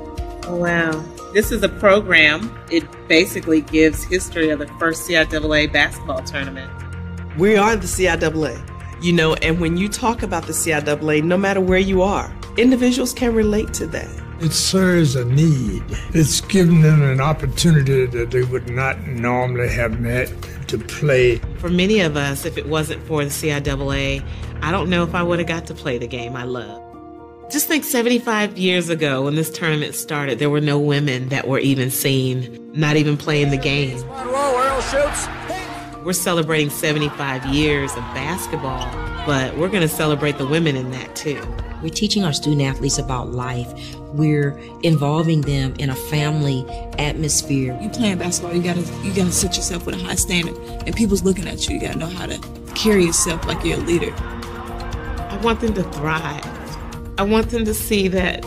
Oh, wow. This is a program. It basically gives history of the first CIAA basketball tournament. We are the CIAA, you know, and when you talk about the CIAA, no matter where you are, individuals can relate to that. It serves a need. It's given them an opportunity that they would not normally have met to play. For many of us, if it wasn't for the CIAA, I don't know if I would have got to play the game I love. Just think 75 years ago when this tournament started, there were no women that were even seen, not even playing the game. We're celebrating 75 years of basketball, but we're going to celebrate the women in that too. We're teaching our student athletes about life. We're involving them in a family atmosphere. You playing basketball, you gotta set yourself with a high standard, and people's looking at you. You gotta know how to carry yourself like you're a leader. I want them to thrive. I want them to see that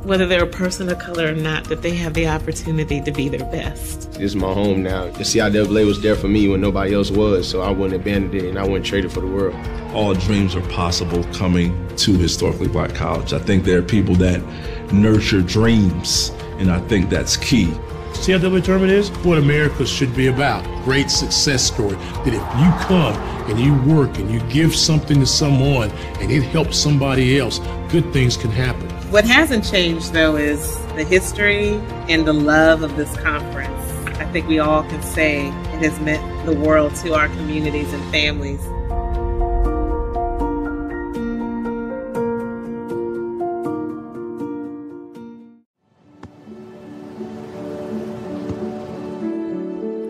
whether they're a person of color or not, that they have the opportunity to be their best. This is my home now. The CIAA was there for me when nobody else was, so I wouldn't abandon it and I wouldn't trade it for the world. All dreams are possible coming to historically black college. I think there are people that nurture dreams, and I think that's key. CIAA tournament is what America should be about. Great success story. That if you come and you work and you give something to someone and it helps somebody else, good things can happen. What hasn't changed, though, is the history and the love of this conference. I think we all can say it has meant the world to our communities and families.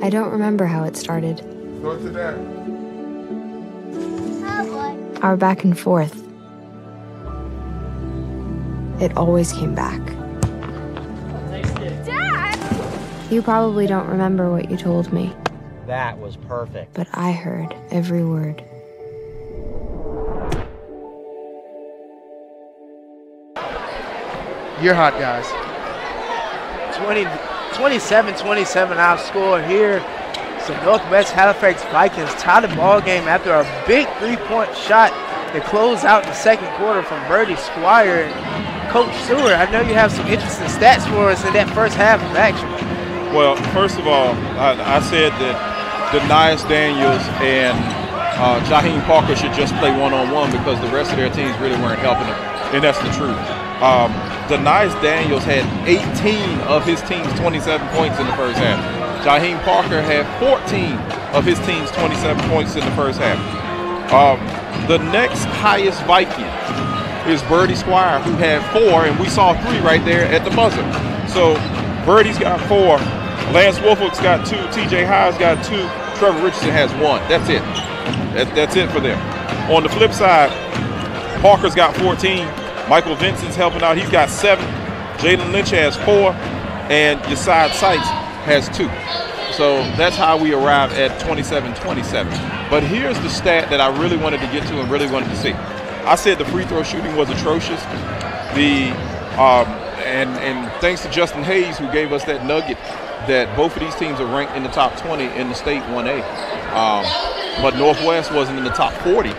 I don't remember how it started. Go to that. Our back and forth. It always came back. Dad! You probably don't remember what you told me. That was perfect. But I heard every word. You're hot, guys. 27-27 outscore here. So Northwest Halifax Vikings tie the ball game after a big three-point shot to close out the second quarter from Birdie Squire. And Coach Stewart, I know you have some interesting stats for us in that first half of action. Well, first of all, I said that Denias Daniels and Jaheim Parker should just play one-on-one because the rest of their teams really weren't helping them, and that's the truth. Denias Daniels had 18 of his team's 27 points in the first half. Jaheim Parker had 14 of his team's 27 points in the first half. The next highest Viking is Birdie Squire, who had 4, and we saw 3 right there at the buzzer. So Birdie's got 4, Lance Wolfolk's got 2, TJ Hyde's got 2, Trevor Richardson has 1. That's it. That's it for them. On the flip side, Parker's got 14. Michael Vincent's helping out. He's got 7. Jalen Lynch has 4. And Yeside Sykes has 2. So that's how we arrive at 27-27. But here's the stat that I really wanted to get to and really wanted to see. I said the free throw shooting was atrocious. And thanks to Justin Hayes, who gave us that nugget that both of these teams are ranked in the top 20 in the state 1A. But Northwest wasn't in the top 40,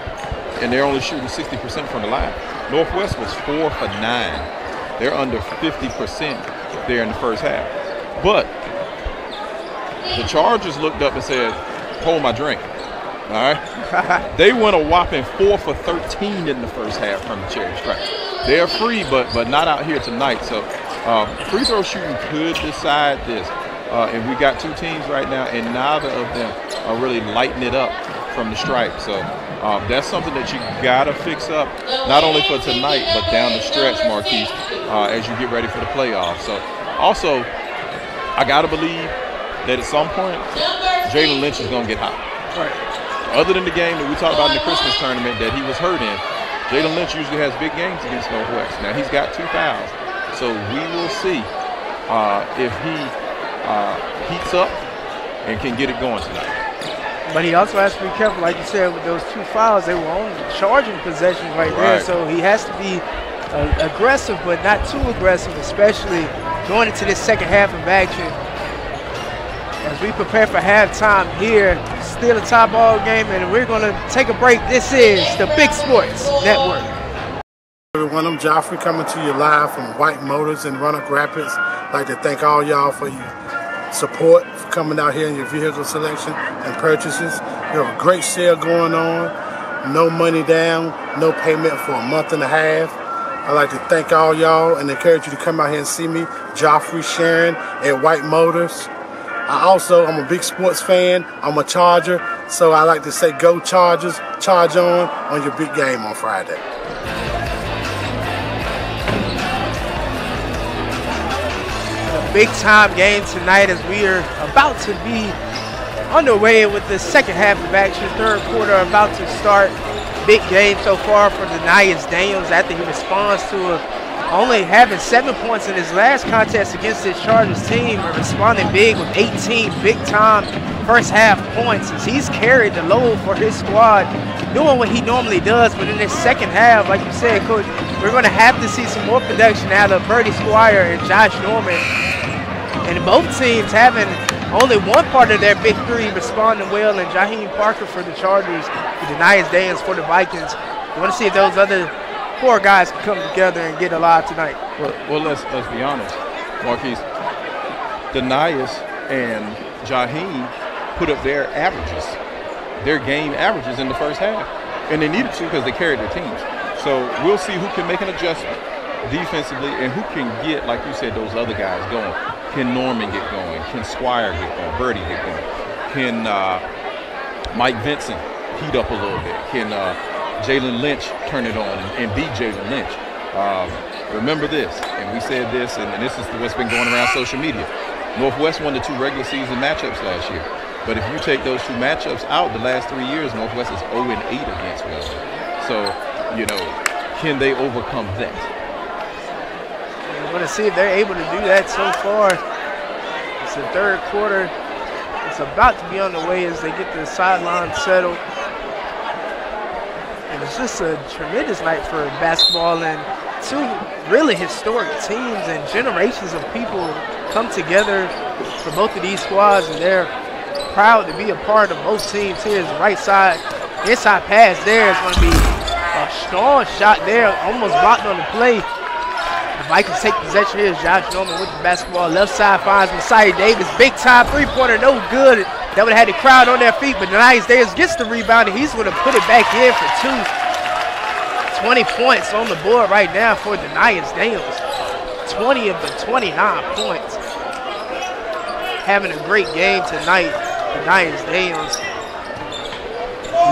and they're only shooting 60% from the line. Northwest was 4 for 9. They're under 50% there in the first half. But the Chargers looked up and said, hold my drink. All right? They went a whopping 4 for 13 in the first half from the cherry stripe. They're free, but not out here tonight. So free throw shooting could decide this. And we got 2 teams right now, and neither of them are really lighting it up from the stripe. So that's something that you got to fix up, not only for tonight, but down the stretch, Marquise, as you get ready for the playoffs. So Also, I got to believe that at some point, Jalen Lynch is going to get hot. Right. Other than the game that we talked about in the Christmas tournament that he was hurt in, Jalen Lynch usually has big games against Northwest. Now, he's got 2 fouls. So we will see if he heats up and can get it going tonight. But he also has to be careful, like you said, with those 2 fouls. They were on charging possessions right there. So he has to be aggressive, but not too aggressive, especially going into this second half of action. As we prepare for halftime here, still a tie ball game, and we're going to take a break. This is the Big Sports Network. Everyone, I'm Joffrey coming to you live from White Motors in Roanoke Rapids. I'd like to thank all y'all for your support, for coming out here in your vehicle selection and purchases. We have a great sale going on. No money down, no payment for a month and a half. I'd like to thank all y'all and encourage you to come out here and see me, Joffrey Sharon at White Motors. I'm a big sports fan. I'm a Charger, so I like to say go Chargers, charge on your big game on Friday. A big time game tonight as we are about to be underway with the second half of action. Third quarter about to start. Big game so far for Denias Daniels after he responds to only having 7 points in his last contest against this Chargers team, and responding big with 18 big-time first-half points as he's carried the load for his squad, doing what he normally does. But in this second half, like you said, Coach, we're going to have to see some more production out of Birdie Squire and Josh Norman. And both teams having only one part of their big 3 responding well, and Jaheim Parker for the Chargers, and Denias Daniels for the Vikings. We want to see if those other 4 guys can come together and get alive tonight. Well, let's be honest, Marquise. Denias and Jaheim put up their averages, their game averages in the first half, and they needed to because they carried their teams. So we'll see who can make an adjustment defensively and who can get, like you said, those other guys going. Can Norman get going? Can Squire get going? Birdie get going? Can Mike Vincent heat up a little bit? Can Jalen Lynch turn it on and beat Jalen Lynch? Remember this, and we said this, and this is what's been going around social media. Northwest won the 2 regular season matchups last year. But if you take those 2 matchups out, the last 3 years, Northwest is 0-8 against Weldon. So, you know, can they overcome that? We're going to see if they're able to do that so far. It's the third quarter. It's about to be on the way as they get the sideline settled. And it's just a tremendous night for basketball, and 2 really historic teams and generations of people come together for both of these squads, and they're proud to be a part of both teams. Here's the right side, inside pass there is going to be a strong shot there, almost blocked on the play. The Vikings take possession. Here's Josh Norman with the basketball. Left side finds Messiah Davis. Big time 3-pointer, no good. That would have had the crowd on their feet, but Denias Davis gets the rebound, and he's going to put it back in for 2. 20 points on the board right now for Denias Daniels. 20 of the 29 points. Having a great game tonight, Denias Daniels.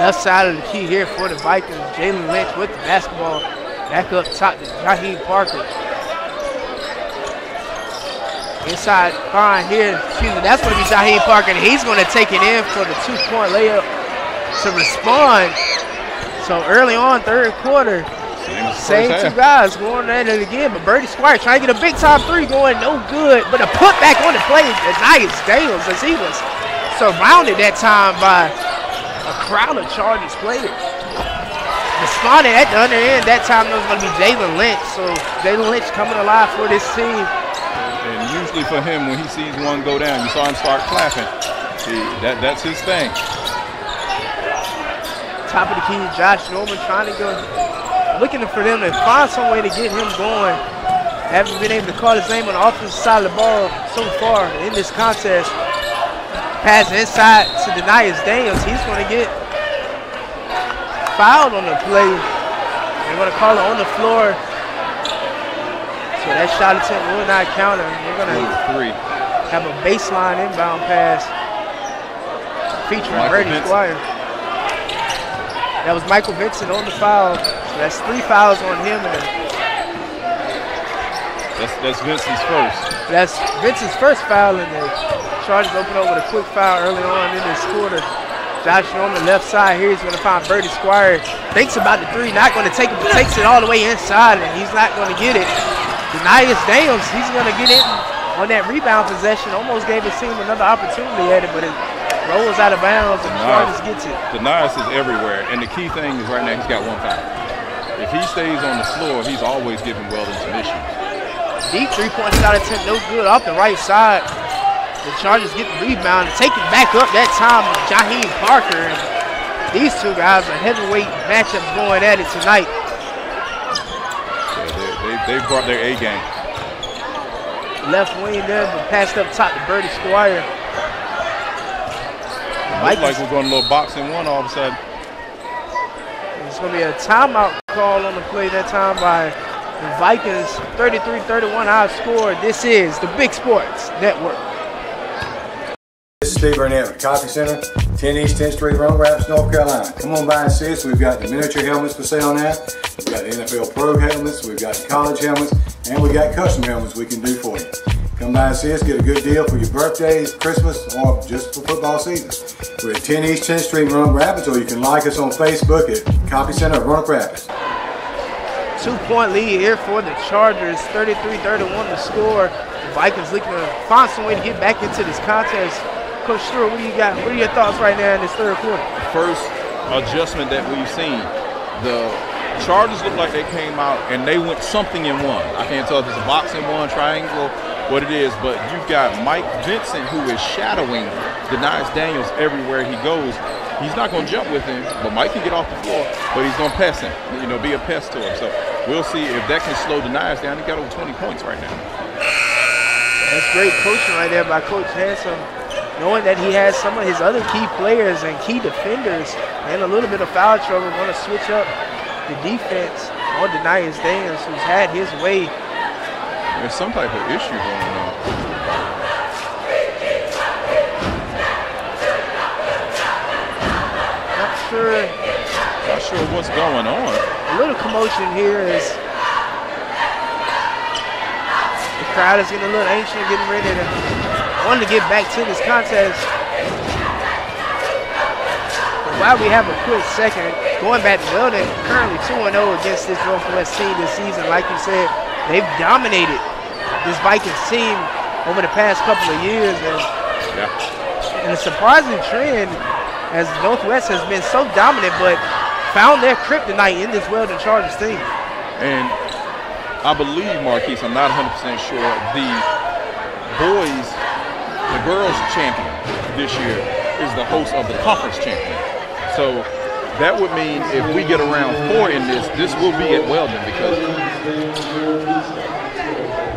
Left side of the key here for the Vikings. Jalen Lynch with the basketball. Back up top to Jaheim Parker. Inside fine here. Excuse me, that's going to be Jaheim Parker, and he's going to take it in for the 2-point layup to respond. So early on, third quarter, same 2 guys going at it again, but Birdie Squire trying to get a big-time 3 going, no good. But a putback on the play, Denias Daniels, as he was surrounded that time by a crowd of Chargers players. Responding at the other end, that time it was going to be Jalen Lynch. So Jalen Lynch coming alive for this team. And usually for him, when he sees one go down, you saw him start clapping. See, that's his thing. Top of the key, Josh Norman trying to go, looking for them to find some way to get him going. Haven't been able to call his name on the offensive side of the ball so far in this contest. Pass inside to Denias Daniels. He's going to get fouled on the play. They're going to call it on the floor. So that shot attempt will not count. They're going to have a baseline inbound pass featuring Birdie Squire. That was Michael Vincent on the foul. So that's 3 fouls on him. And That's Vincent's first. That's Vincent's first foul, and the Chargers open up with a quick foul early on in this quarter. Josh Norman left side here. He's going to find Birdie Squire. Thinks about the three, not going to take it, but takes it all the way inside, and he's not going to get it. Denias Daniels, he's going to get in on that rebound possession. Almost gave his team another opportunity at it, but it rolls out of bounds, and Chargers gets it. Denias is everywhere, and the key thing is right now he's got one foul. If he stays on the floor, he's always giving Weldon some issues. Deep three-point shot attempt, no good, off the right side. The Chargers get the rebound and take it back up that time with Jaheim Parker. And these two guys are heavyweight matchups going at it tonight. Yeah, they brought their A game. Left wing there, but passed up top to Birdie Squire. Looks like we're going a little boxing one all of a sudden. It's going to be a timeout call on the play that time by the Vikings. 33-31 high score. This is the Big Sports Network. This is Steve Burnett with the Coffee Center, 10 East 10th Street, Roanoke Rapids, North Carolina. Come on by and see us. We've got the miniature helmets for sale now. We've got the NFL Pro helmets, we've got the college helmets, and we've got custom helmets we can do for you. Come by and see us, get a good deal for your birthdays, Christmas, or just for football season. We're at 10 East 10th Street, Roanoke Rapids, or you can like us on Facebook at Coffee Center of Roanoke Rapids. 2-point lead here for the Chargers, 33-31 to score. The Vikings looking to find some way to get back into this contest. Coach Stewart, what do you got? What are your thoughts right now in this third quarter? First adjustment that we've seen. The Chargers look like they came out and they went something in one. I can't tell if it's a box in one, triangle, what it is, but you've got Mike Vincent who is shadowing Denias Daniels everywhere he goes. He's not going to jump with him, but Mike can get off the floor, but he's going to pass him, be a pest to him. So we'll see if that can slow Denias down. He got over 20 points right now. That's great coaching right there by Coach Hanson, knowing that he has some of his other key players and key defenders and a little bit of foul trouble. Want to switch up the defense on Denias Daniels, who's had his way. There's some type of issue going on. Not sure what's going on. A little commotion here as the crowd is getting a little anxious, getting ready to want to get back to this contest. But while we have a quick second, going back to Weldon, currently 2-0 against this Northwest team this season. Like you said, they've dominated this Vikings team over the past couple of years. And a surprising trend as Northwest has been so dominant, but found their kryptonite in this Weldon Chargers team. And I believe, Marquise, I'm not 100% sure, the girls champion this year is the host of the conference champion. So that would mean if we get around 4 in this will be at Weldon, because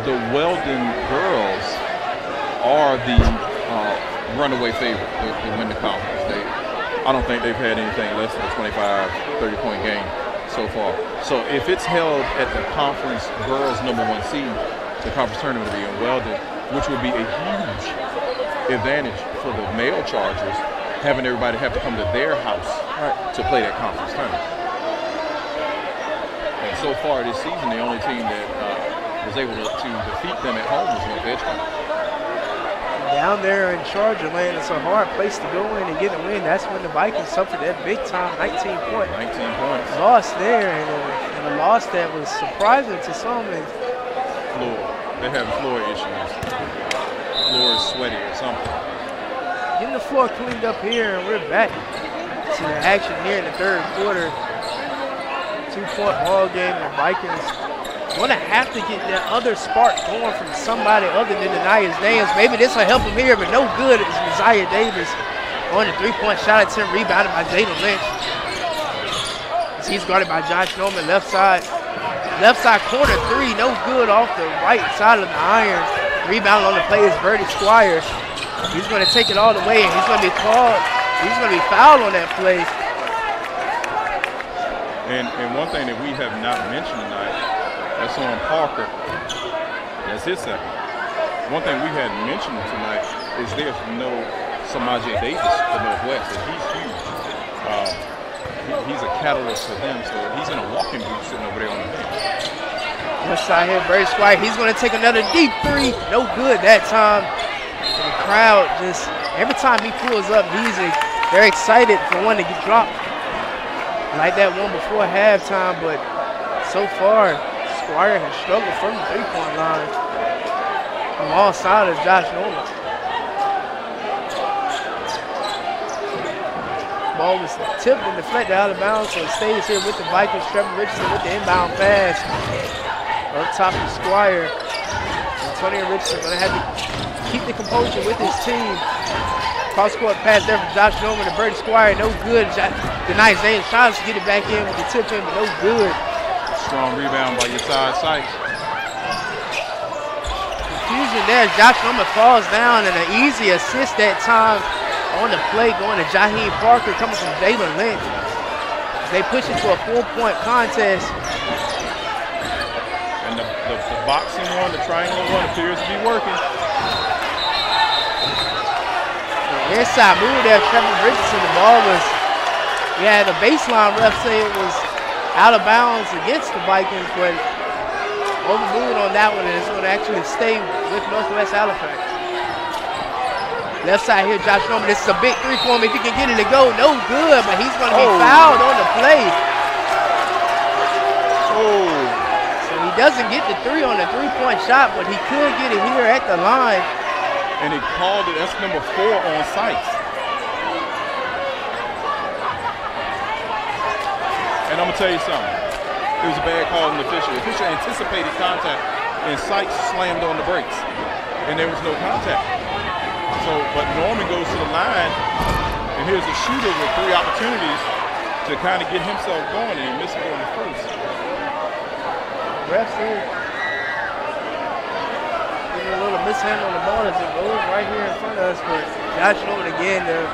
the Weldon girls are the runaway favorite to win the conference. I don't think they've had anything less than a 25, 30-point game so far. So if it's held at the conference girls #1 seed, the conference tournament will be in Weldon, which would be a huge advantage for the male Chargers, having everybody have to come to their house to play that conference tournament. And so far this season, the only team that was able to defeat them at home was North Edgecombe. Down there in Charger land, it's a hard place to go in and get a win. That's when the Vikings suffered that big time 19 points loss there, and a loss that was surprising to some. Floor. They have floor issues. Floor is sweaty or something. Getting the floor cleaned up here, and we're back to the action here in the third quarter. 2-point ball game. The Vikings going to have to get that other spark going from somebody other than Denias Daniels. Maybe this will help him here, but no good. It's Messiah Davis on the 3-point shot attempt, rebounded by Jalen Lynch. He's guarded by Josh Norman, left side corner 3, no good off the right side of the iron. Rebound on the play is Birdie Squire. He's going to take it all the way, and he's going to be called. He's going to be fouled on that play. And one thing that we have not mentioned tonight, that's on Parker. That's his second. One thing we hadn't mentioned tonight is there's no Samaje Davis for Northwest, and he's huge. He's a catalyst for them, so he's in a walking boot sitting over there on the bench. Left side here, Brady Squire. He's going to take another deep three. No good that time. And the crowd just, every time he pulls up, they're excited for one to get dropped. Like that one before halftime, but so far, Squire has struggled from the three-point line. Alongside of Josh Norman. Ball was tipped and deflected out of bounds, so it stays here with the Vikings. Trevor Richardson with the inbound pass. Up top of Squire. Antonio Richardson going to have to keep the composure with his team. Cross-court pass there from Josh Norman to Brady Squire. No good. Denies James tries to get it back in with the tip in, but no good. Strong rebound by your side. Confusion there. Josh Norman falls down, and an easy assist that time on the play going to Jaheim Parker coming from Jalen Lynch. They push it to a 4-point contest. And the boxing one, the triangle one appears to be working. The inside move there, Trevor Richardson. The ball was, the baseline ref say it was out of bounds against the Vikings, but overruled on that one, and it's going to actually stay with Northwest Halifax. Left side here, Josh Norman. This is a big three for him. If he can get it to go, no good, but he's going to be fouled on the play. So he doesn't get the three on the three-point shot, but he could get it here at the line. And he called it, that's number 4 on Sykes. And I'm going to tell you something. It was a bad call on the official. The official anticipated contact, and Sykes slammed on the brakes, and there was no contact. So, but Norman goes to the line, and here's a shooter with 3 opportunities to kind of get himself going, and he missed it on the first. Refs here. Getting a little mishandle on the ball as it goes right here in front of us, but Josh Norman again, the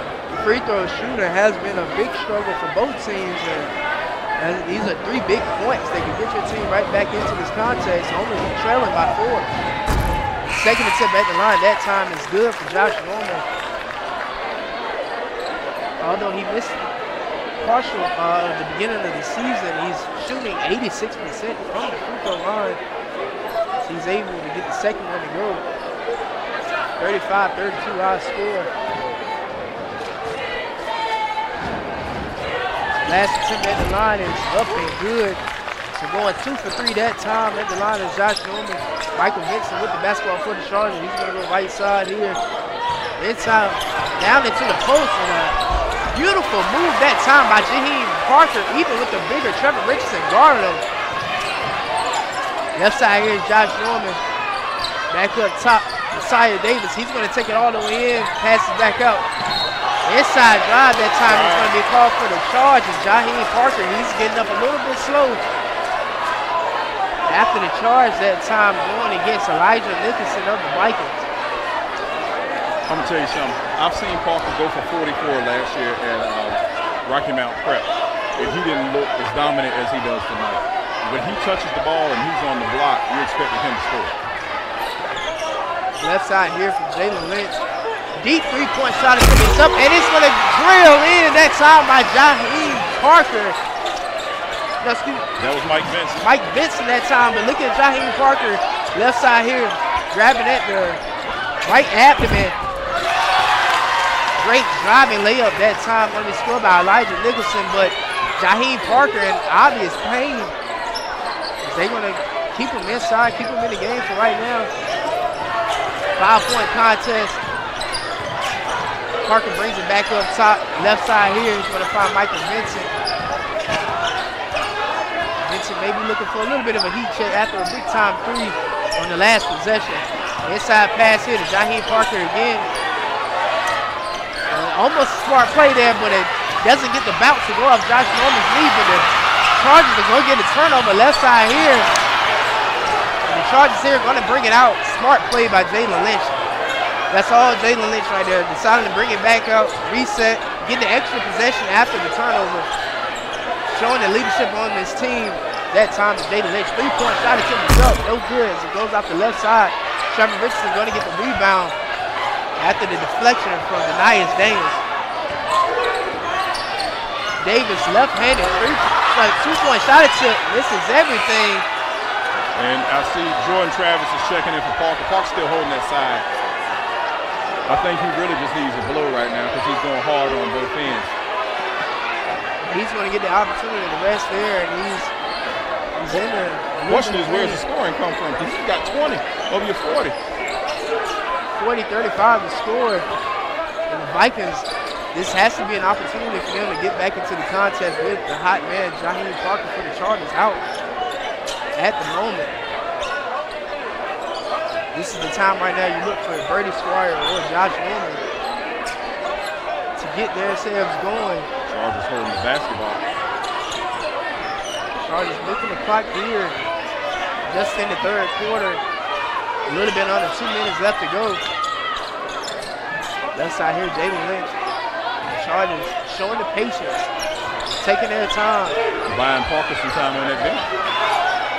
free throw shooter has been a big struggle for both teams, and these are 3 big points that can get your team right back into this contest, only trailing by 4. Second attempt at the line, that time is good for Josh Norman. Although he missed partial the beginning of the season, he's shooting 86% from the free throw line. So he's able to get the second one to go. 35-32 our score. Last attempt at the line is up and good. So going 2 for 3 that time at the line is Josh Norman. Michael Vincent with the basketball for the Chargers. He's going to go right side here. Inside, down into the post. And a beautiful move that time by Jaheim Parker, even with the bigger Trevor Richardson guarding him. Left side here is Josh Norman. Back up top, Messiah Davis. He's going to take it all the way in, pass it back out. Inside drive that time is going to be called for the charge. And Jaheim Parker, he's getting up a little bit slow. After the charge that time going against Elijah Nicholson of the Vikings. I'm going to tell you something. I've seen Parker go for 44 last year at Rocky Mount Prep, and he didn't look as dominant as he does tonight. When he touches the ball and he's on the block, you're expecting him to score. Left side here from Jalen Lynch. Deep three-point shot is up, and it's going to drill in that time by Jaheim Parker. That was Mike Vincent. Mike Vincent that time, but look at Jaheim Parker, left side here, grabbing at the right abdomen. Great driving layup that time, going to be scored by Elijah Nicholson, but Jaheim Parker in obvious pain. They're going to keep him inside, keep him in the game for right now. 5-point contest. Parker brings it back up top, left side here. He's going to find Michael Vincent. Vincent may be looking for a little bit of a heat check after a big-time 3 on the last possession. Inside pass here to Jaheim Parker again. Almost a smart play there, but it doesn't get the bounce to go off Josh Norman's knee, but the Chargers are going to get a turnover left side here. And the Chargers here are going to bring it out. Smart play by Jalen Lynch. That's all Jalen Lynch right there. Deciding to bring it back out, reset, get the extra possession after the turnover. Showing the leadership on this team. That time is Jalen Lynch. 3-point shot attempt is up. No good as it goes off the left side. Trevor Richardson going to get the rebound after the deflection from Denias Daniels. Davis left-handed, 2-point shot attempt, misses everything. And I see Jordan Travis is checking in for Parker. Parker's still holding that side. I think he really just needs a blow right now because he's going hard on both ends. He's going to get the opportunity to rest there, and he's in there. The question is, where's the scoring come from? Because he's got 20 over your 40. 40-35 to score. And the Vikings, this has to be an opportunity for them to get back into the contest with the hot man, Jaheim Parker, for the Chargers out at the moment. This is the time right now you look for Brady Squire or Josh Norman to get themselves going. Chargers holding the basketball. Chargers looking the clock here. Just in the third quarter. A little bit under 2 minutes left to go. Left side here, Jalen Lynch. Chargers showing the patience, taking their time. Buying Parker some time on that bench.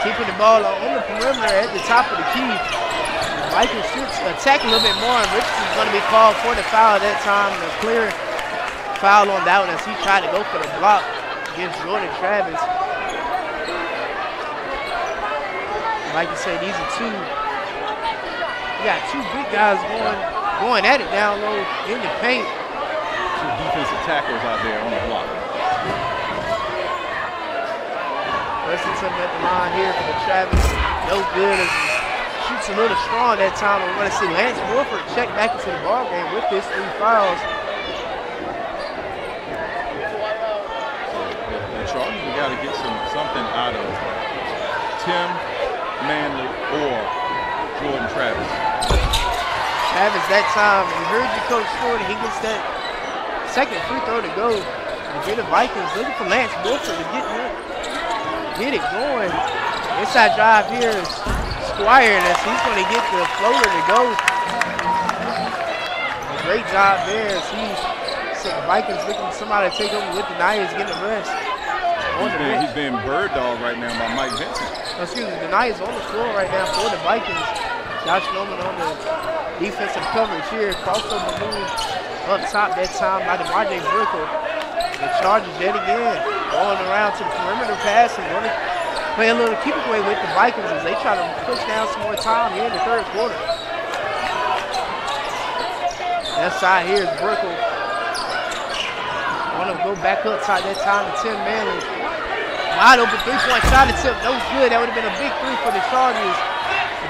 Keeping the ball on the perimeter at the top of the key. The Vikings should attack a little bit more, and Richardson's going to be called for the foul at that time. A clear foul on that one as he tried to go for the block against Jordan Travis. Like I said, these are two. You got two big guys going at it down low in the paint. Two defensive tackles out there on the block. Lexington at the line here for the Travis. No good as he shoots a little strong that time. We're going to see Lance Wolford check back into the ball game with his 3 fouls. The Chargers, we got to get something out of Tim Manley or Jordan Travis. Travis that time, you heard your coach Ford, he gets that second free throw to go. And get the Vikings looking for Lance Wolford to get it going. Inside drive here is Squire, and he's going to get the floater to go. Great job there as the Vikings looking for somebody to take over with the Niners getting the rest. He's being bird dog right now by Mike Vincent. Excuse me, the Niners on the floor right now for the Vikings. Josh Norman on the defensive coverage here. Crossover move up top that time by DeMarre Brickle. The Chargers yet again going around to the perimeter pass and going to play a little keep away with the Vikings as they try to push down some more time here in the third quarter. That side here is Brickle. Want to go back up top that time to Tim Manley. Wide open three-point shot attempt, no good. That would have been a big three for the Chargers.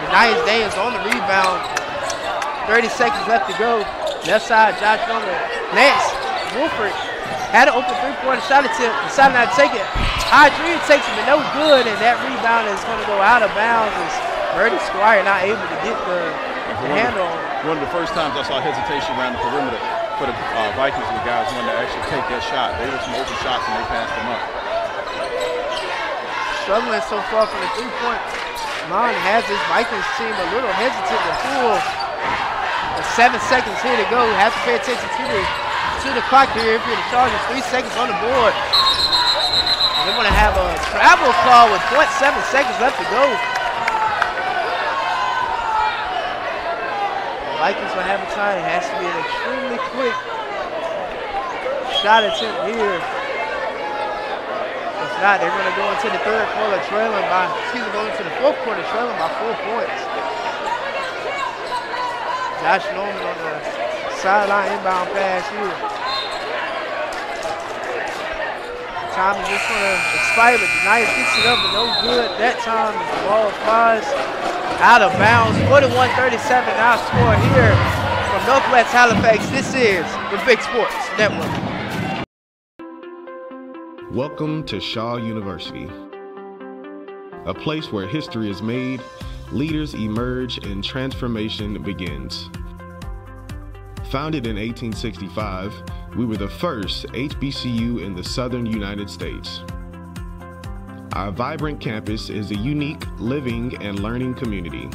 The Niners Daniels on the rebound. 30 seconds left to go. Left side, Josh Norman. Lance Wolford had an open three-point shot attempt. Decided not to take it. High three takes it, but no good. And that rebound is going to go out of bounds as Brady Squire not able to get the handle on it. One of the first times I saw hesitation around the perimeter for the Vikings, the guys wanted to actually take that shot. They were some open shots and they passed them up. Struggling so far from the three-point line has this Vikings team a little hesitant to pull. 7 seconds here to go. Have to pay attention to the clock here if you're the Chargers. 3 seconds on the board. And they're going to have a travel call with 0.7 seconds left to go. The Vikings will have a tie. It has to be an extremely quick shot attempt here. If not, they're going to go into the third quarter trailing by, going into the fourth quarter trailing by 4 points. Josh Norman on the sideline inbound pass here. Time is just going to expire, but the Niners picks it up, but no good. That time the ball flies out of bounds. 41-37 now score here from Northwest Halifax. This is the Big Sports Network. Welcome to Shaw University, a place where history is made, leaders emerge, and transformation begins. Founded in 1865, we were the first HBCU in the southern United States. Our vibrant campus is a unique living and learning community.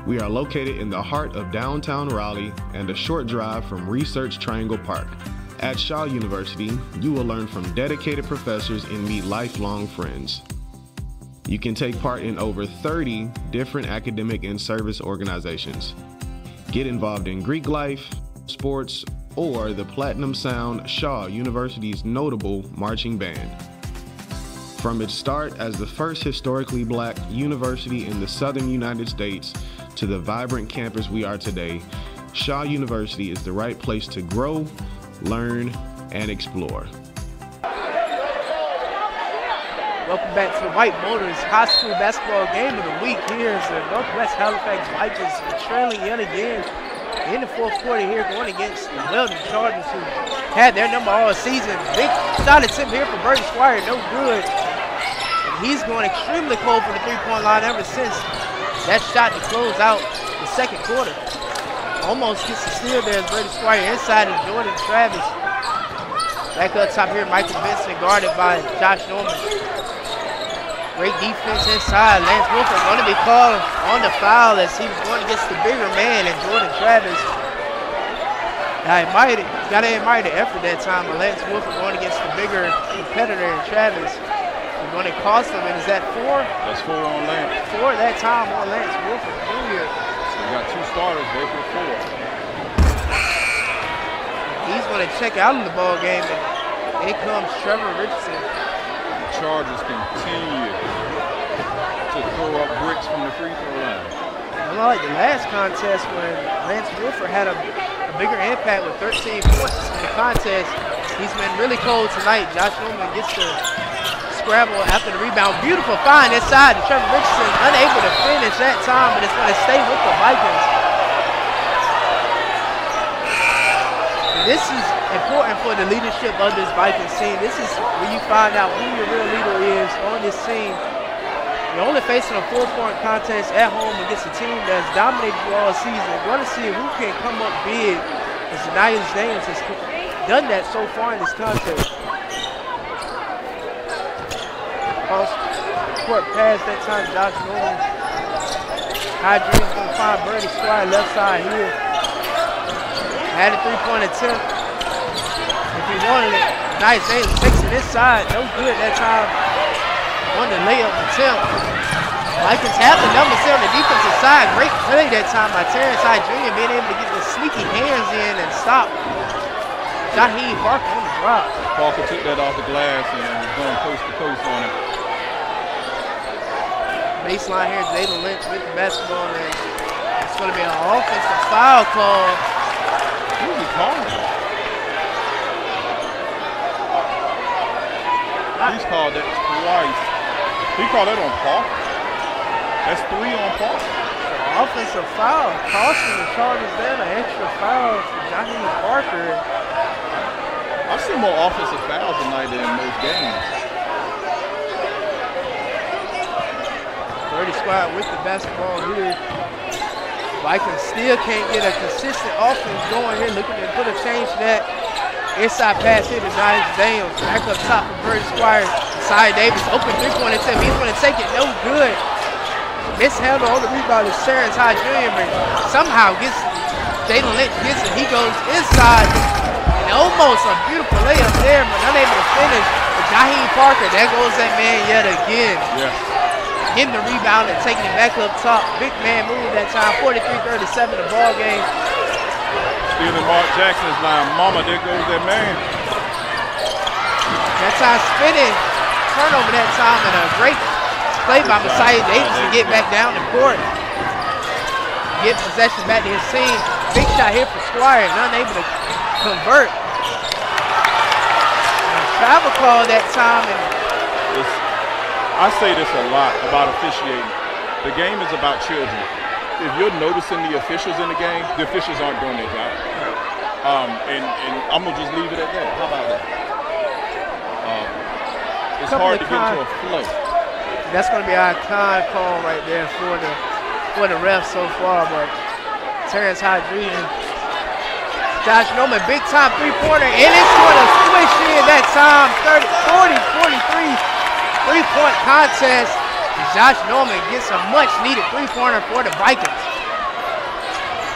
We are located in the heart of downtown Raleigh and a short drive from Research Triangle Park. At Shaw University, you will learn from dedicated professors and meet lifelong friends. You can take part in over 30 different academic and service organizations. Get involved in Greek life, sports, or the Platinum Sound Shaw University's notable marching band. From its start as the first historically black university in the southern United States to the vibrant campus we are today, Shaw University is the right place to grow, learn, and explore. Welcome back to the White Motors High School Basketball Game of the Week. Here is the Northwest Halifax Vikings trailing yet again in the fourth quarter here, going against the Weldon Chargers, who had their number all season. Big shot attempt here for Brady Squire, no good. And he's going extremely cold from the three-point line ever since that shot to close out the second quarter. Almost gets the steal there as Brady Squire inside of Jordan Travis. Back up top here, Michael Vincent guarded by Josh Norman. Great defense inside. Lance Wolford going to be called on the foul as he was going against the bigger man and Jordan Travis. Got to admire the effort that time, but Lance Wolford going against the bigger competitor in Travis. It's going to cost him, and is that 4? That's 4 on Lance. 4 that time on Lance Wolford Jr. So we got 2 starters, both with 4. He's going to check out of the ball game, and in comes Trevor Richardson. Chargers continue to throw up bricks from the free throw line. Unlike the last contest when Lance Wolford had a bigger impact with 13 points in the contest, he's been really cold tonight. Josh Norman gets the scramble after the rebound. Beautiful find inside to Trevor Richardson, unable to finish that time, but it's going to stay with the Vikings. This is important for the leadership of this Vikings team. This is where you find out who your real leader is on this team. You're only facing a 4-point contest at home against a team that's dominated you all season. You're going to see who can come up big, as Niles Daniels has done that so far in this contest. Cross court pass that time, Josh Norman. High Dream's going to find Brady Squire left side here. Had a 3-point attempt. If he wanted it, Nice Daniels takes it inside. No good that time on the layup attempt. Vikings have the numbers here on the defensive side. Great play that time by Terrence Hyde Jr. being able to get the sneaky hands in and stop Jaheim Parker on the drop. Parker took that off the glass and was going coast to coast on it. Baseline here, Jalen Lynch with the basketball, and it's going to be an offensive foul call. Who is he calling? He's called that twice. He called that on Parker. That's 3 on Parker. Offensive foul, costing the Chargers there, an extra foul for Jaheim Parker. I've seen more offensive fouls tonight than in most games. Brady Squire with the basketball here. Vikings still can't get a consistent offense going here. Looking to put a change to that. Inside pass here to Niles Daniels. Back up top for Brady Squire. Cy Davis, open 3-point attempt. He's going to take it, no good. Mishandle on the rebound is Terrence Hyde Jr. But somehow gets Jalen Lynch gets it. He goes inside. And almost a beautiful layup there, but unable to finish. But Jaheim Parker, there goes that man yet again. Yeah. Getting the rebound and taking it back up top. Big man move that time. 43-37 the ball game. Stealing Mark Jackson's line. Mama, there goes that man. That time spinning. Turnover that time, and a great play by Messiah Davis to get back down the court. Get possession back to his team. Big shot here for Squire, and unable to convert. Travel call that time. And I say this a lot about officiating. The game is about children. If you're noticing the officials in the game, the officials aren't doing their job. And I'm going to just leave it at that. How about that? It's hard to get into a flow. That's going to be our con call right there for the refs so far. But Terrence Hyde Jr. Josh Norman, big time 3-pointer, and it's going to switch in that time. 40-43 3-point contest. Josh Norman gets a much needed 3-pointer for the Vikings.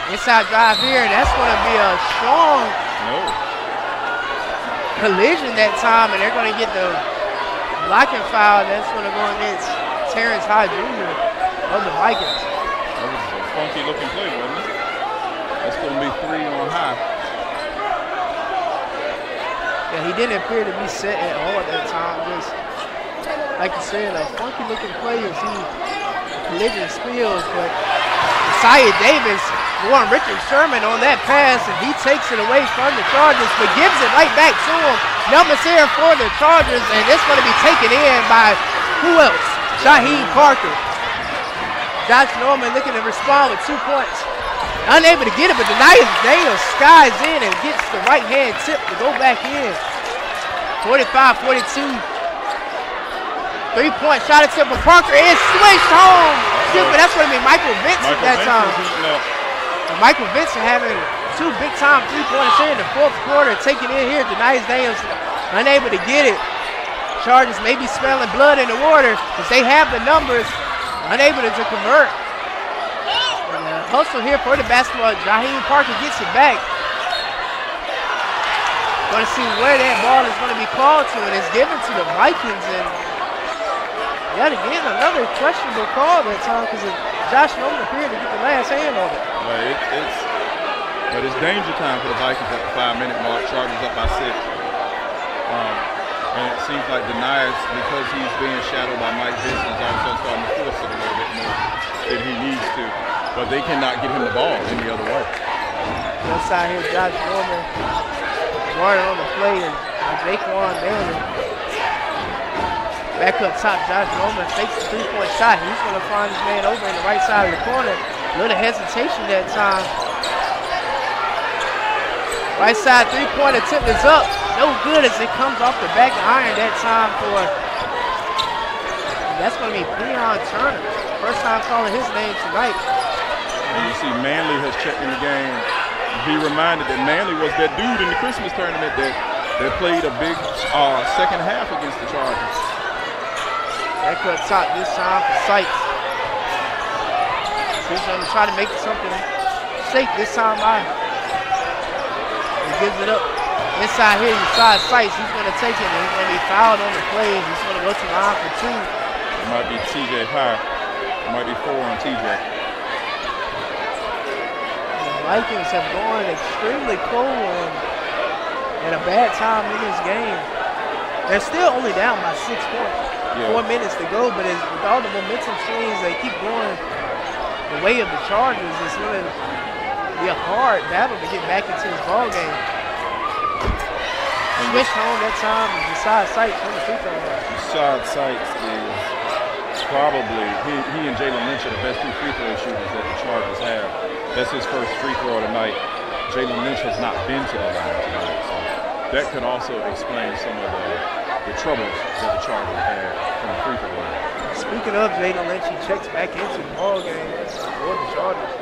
Inside drive here, that's going to be a strong collision that time, and they're going to get the blocking foul. That's going to go against Terrence Hyde Jr. of the Vikings. That was a funky looking play, wasn't it? That's going to be 3 on high. Yeah, he didn't appear to be set at all at that time. Just like you said, a funky looking play as he collision spills, but Messiah Davis, Warren Richard Sherman on that pass, and he takes it away from the Chargers, but gives it right back to him. Numbers here for the Chargers, and it's going to be taken in by who else? Shaheem Parker. Josh Norman looking to respond with 2 points. Unable to get it, but Daniels skies in and gets the right hand tip to go back in. 45-42. 3-point shot attempt for Parker is switched home. Excuse me, that's going to be Michael Vincent that time. Michael Vincent having 2 big-time 3-pointers here in the 4th quarter, taking in here. Daniels unable to get it. Chargers may be smelling blood in the water because they have the numbers, unable to convert. And, hustle here for the basketball. Shaheem Parker gets it back. Going to see where that ball is going to be called to, and it's given to the Vikings. And yet again, another questionable call that time because Josh Norman appeared to get the last hand on it. But it's danger time for the Vikings at the 5-minute mark. Chargers up by 6. And it seems like Denies, because he's being shadowed by Mike Vincent, is also starting to force it a little bit more than he needs to. But they cannot get him the ball any other way. Left side here, Josh Norman guarding on the play, and Jaquan Bailey. Back up top, Josh Norman takes the 3-point shot. He's going to find his man over in the right side of the corner. A little hesitation that time. Right side 3-point attempt is up. No good as it comes off the back iron that time for, that's going to be Breon Turner. First time calling his name tonight. And you see Manley has checked in the game. Be reminded that Manley was that dude in the Christmas tournament that played a big second half against the Chargers. Back up top this time for Sykes. He's going to try to make something shake this time by. He gives it up. Inside here, inside Sykes, he's going to take it, and he's going to be fouled on the play. He's going to go to the line for 2. It might be TJ high. It might be 4 on TJ. The Vikings have gone extremely cold at a bad time in this game. They're still only down by 6 points. 4 minutes to go, but with all the momentum swings, they keep going the way of the Chargers. It's going to be a hard battle to get back into this ball game. Switch home that time and Deshaun Sykes on the free throw line. Deshaun Sykes is probably, he and Jalen Lynch are the best 2 free throw shooters that the Chargers have. That's his first free throw tonight. Jalen Lynch has not been to the line tonight, so that could also explain some of the troubles that the Chargers had from the free throw line. Speaking of Jalen Lynch, he checks back into the ball game for the Chargers.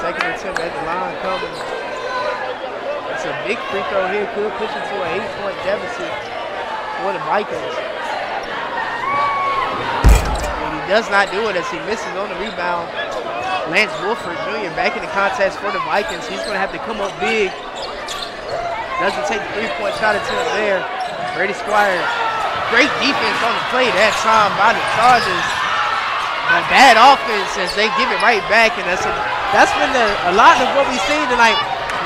Second attempt at the line coming. It's a big free throw here, could push it to an 8-point deficit for the Vikings. And he does not do it as he misses on the rebound. Lance Wolford Jr. back in the contest for the Vikings. He's going to have to come up big. Doesn't take the 3-point shot attempt there. Brady Squire, great defense on the play that time by the Chargers. But bad offense as they give it right back, and that's been a lot of what we've seen tonight.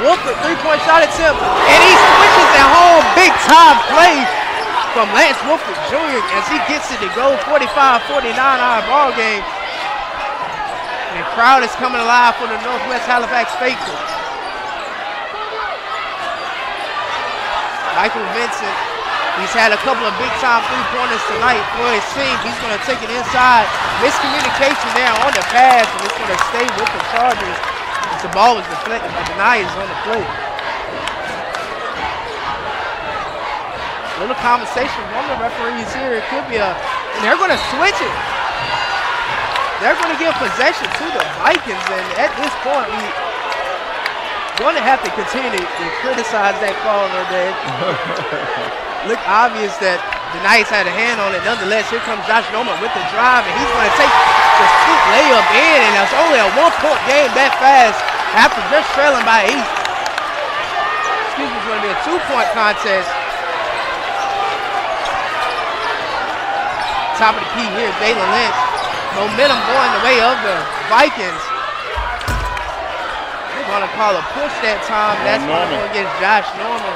Wolford 3-point shot attempt, and he switches that whole big-time play from Lance Wolford Jr. as he gets it to go 45-49 our ball game. And the crowd is coming alive for the Northwest Halifax faithful. Michael Vincent, he's had a couple of big-time 3-pointers tonight for his team. He's going to take it inside. Miscommunication there on the pass, and it's going to stay with the Chargers. The ball was deflected, but Denies on the play. Little conversation from the referees here. It could be and they're going to switch it. They're going to give possession to the Vikings, and at this point, we're going to have to continue to criticize that call right there. Look obvious that Denies had a hand on it. Nonetheless, here comes Josh Norman with the drive, and he's going to take the scoop layup in, and it's only a 1-point game that fast after just trailing by 8. Excuse me, it's going to be a 2-point contest. Top of the key here, Jalen Lynch. Momentum going the way of the Vikings. They're going to call a push that time. That's going to go against Josh Norman.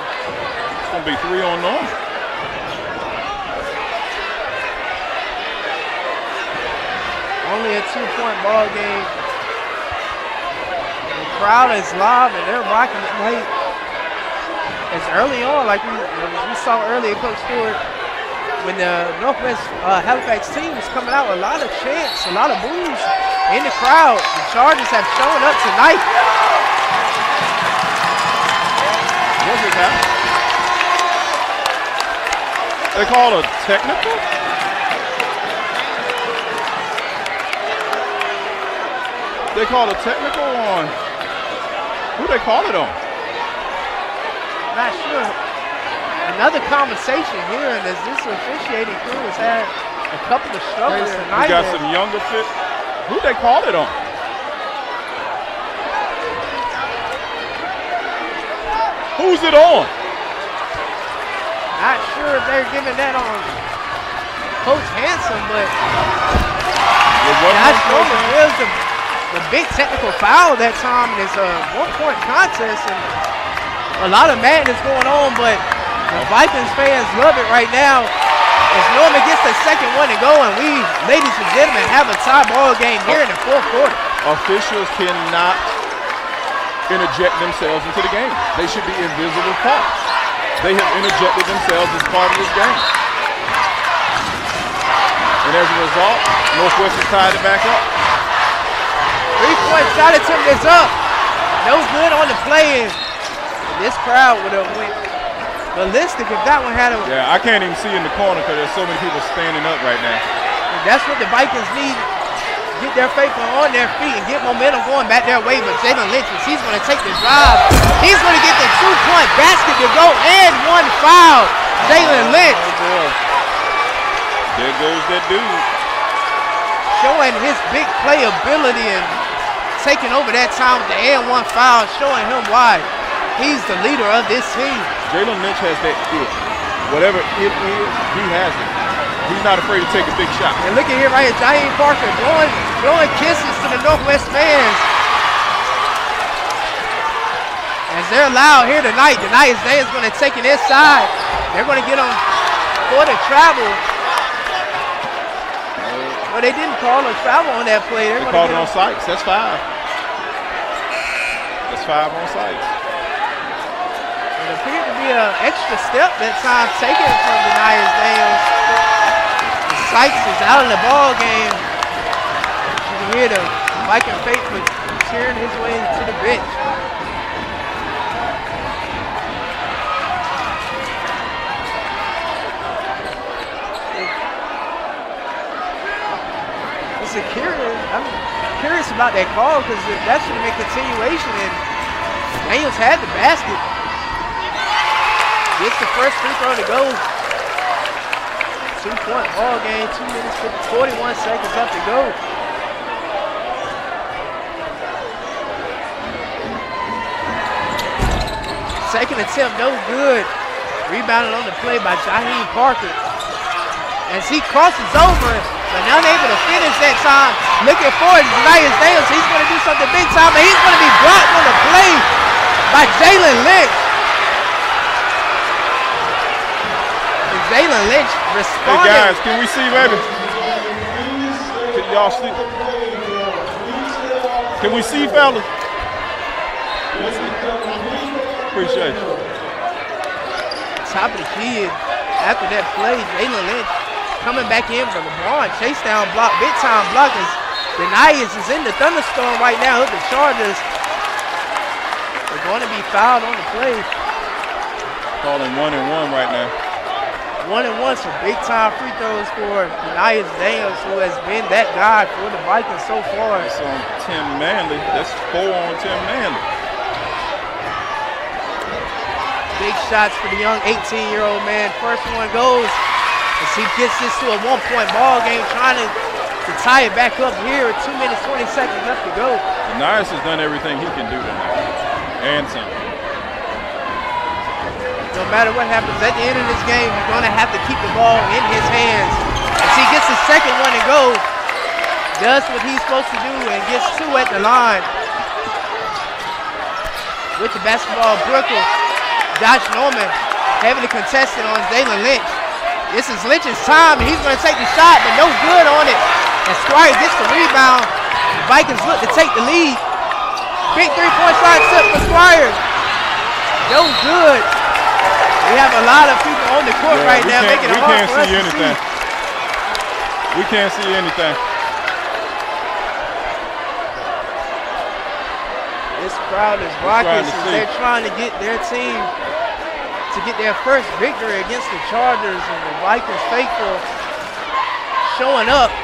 going to be 3 on Norman. Only a 2-point ball game. The crowd is live and they're rocking it late. It's early on, like we saw earlier, Coach Stewart, when the Northwest Halifax team was coming out, a lot of chants, a lot of boos in the crowd. The Chargers have shown up tonight. What's it now? They call it a technical? They call a technical on, who they call it on? Not sure. Another conversation here, and as this officiating crew has had a couple of struggles tonight. We got some younger fit. Who they call it on? Who's it on? Not sure if they're giving that on Coach Hanson, but Josh Norman gives the big technical foul that time, and it's a 1-point contest, and a lot of madness going on, but the Vikings fans love it right now as Norman gets the second one to go, and we, ladies and gentlemen, have a tie ball game here in the 4th quarter. Officials cannot interject themselves into the game. They should be invisible parts. They have interjected themselves as part of this game. And as a result, Northwest has tied it back up. 3-point shot attempt is up. No good on the play. This crowd would have went ballistic if that one had a... Yeah, I can't even see in the corner because there's so many people standing up right now. And that's what the Vikings need. Get their faith on their feet and get momentum going back their way. But Jalen Lynch, he's going to take the drive. He's going to get the 2-point basket to go and 1 foul. Jalen Lynch. Oh boy. There goes that dude. Showing his big playability and taking over that time with the and 1 foul, showing him why he's the leader of this team. Jalen Lynch has that it. Whatever it is, he has it. He's not afraid to take a big shot. And look at here right here, Jaheim Parker blowing kisses to the Northwest fans. As they're loud here tonight, the Nice Day is going to take it inside. They're going to get them for the travel. Well, they didn't call a travel on that play. They called it on Sykes. That's 5. That's 5 on Sykes. It appeared to be an extra step that time taken from the Nice Dales. Sykes is out of the ball game. You can hear the Viking faithful cheering his way to the bench. I'm curious about that call because that should have been continuation, and Daniels had the basket. Gets the first free throw to go. 2-point ball game, 2 minutes, 41 seconds left to go. Second attempt, no good. Rebounded on the play by Jaheim Parker. As he crosses over, but unable to finish that time. Looking forward to Zion Daniels. He's going to do something big time, and he's going to be blocked on the play by Jalen Lynch. And Jalen Lynch responded. Hey guys, can we see, baby? Can y'all see? Can we see, fellas? Appreciate you. Top of the key. After that play, Jalen Lynch coming back in for LeBron. Chase down block, big time block. As the Nias is in the thunderstorm right now. The Chargers are going to be fouled on the play. Calling 1-and-1 right now. 1-and-1, some big time free throws for Nias Daniels, who has been that guy for the Vikings so far. It's on Tim Manley. That's 4 on Tim Manley. Big shots for the young 18-year-old man. First one goes as he gets this to a 1-point ball game, trying to tie it back up here with 2 minutes, 20 seconds left to go. Nias has done everything he can do tonight, and some. No matter what happens at the end of this game, he's going to have to keep the ball in his hands. As he gets the second one to go, does what he's supposed to do and gets 2 at the line. With the basketball, Brooklyn. Josh Norman heavily contested on Jalen Lynch. This is Lynch's time, and he's going to take the shot, but no good on it. And Squires gets the rebound. The Vikings look to take the lead. Big three-point shot attempt for Squires. No good. We have a lot of people on the court right now making it hard for us to see. We can't see anything. This crowd is raucous as they're trying to get their team to get their first victory against the Chargers, and the Vikings faithful showing up.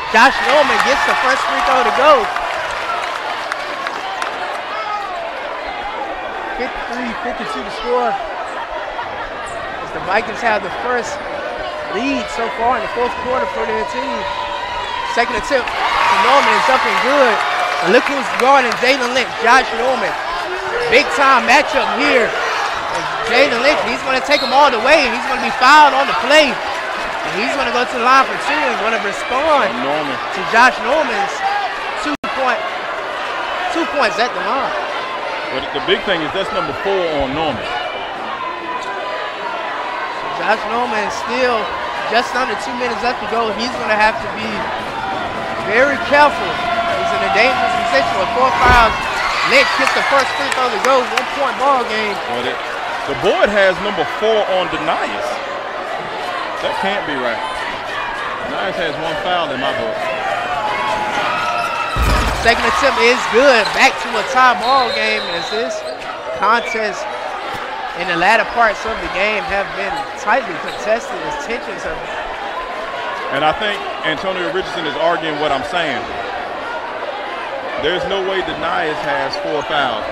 Josh Norman gets the first free throw to go. 53-52 to score. As the Vikings have the first lead so far in the fourth quarter for their team. Second attempt for Norman is up and good. And look who's guarding Jalen Lynch, Josh Norman. Big time matchup here. Jalen Lynch, he's going to take him all the way, and he's going to be fouled on the play. And he's going to go to the line for two and going to respond to Josh Norman's 2 points at the line. But the big thing is that's number 4 on Norman. So Josh Norman is still just under 2 minutes left to go. He's going to have to be very careful. He's in a dangerous position with 4 fouls. Lynch gets the first free throw to go. 1-point ball game. Well, the board has number 4 on Denias. That can't be right. Denias has 1 foul in my book. Second attempt is good. Back to a tie ball game as this contest in the latter parts of the game have been tightly contested as tensions have. And I think Antonio Richardson is arguing what I'm saying. There's no way Denias has 4 fouls.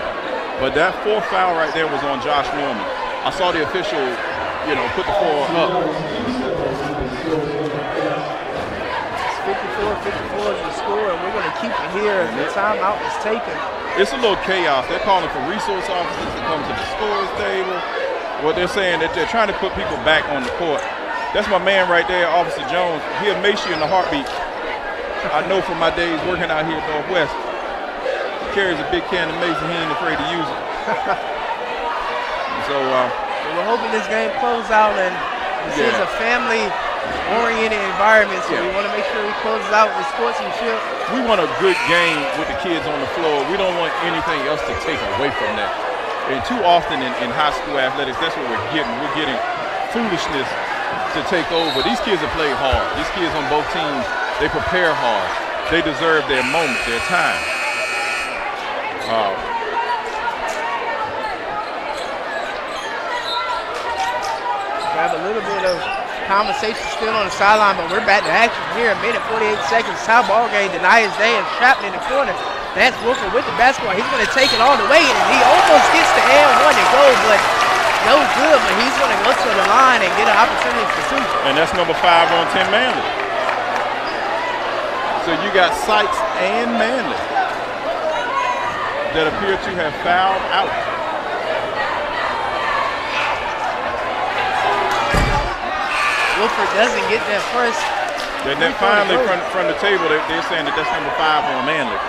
But that 4th foul right there was on Josh Norman. I saw the official, put the 4 up. It's 54-54 is the score, and we're going to keep it here as the timeout is taken. It's a little chaos. They're calling for resource officers to come to the scores table. What they're saying that they're trying to put people back on the court. That's my man right there, Officer Jones. He'll make you in the heartbeat. I know from my days working out here at Northwest. Carries a big can of mace and he ain't afraid to use it. So we're hoping this game closes out, and this is a family-oriented environment, so we want to make sure we close out with sportsmanship. We want a good game with the kids on the floor. We don't want anything else to take away from that. And too often in high school athletics, that's what we're getting. We're getting foolishness to take over. These kids have played hard. These kids on both teams, they prepare hard. They deserve their moment, their time. We have a little bit of conversation still on the sideline, but we're back to action here. A minute 48 seconds. Tie ball game. Denias Day and trapped in the corner. That's Wolfer with the basketball. He's going to take it all the way, and he almost gets the and 1 and go, but no good. But he's going to go to the line and get an opportunity for 2. And that's number 5 on Tim Manley. So you got Sykes and Manley that appear to have fouled out. Wilford doesn't get that first. And then finally from the table, they're saying that that's number 5 on Manley.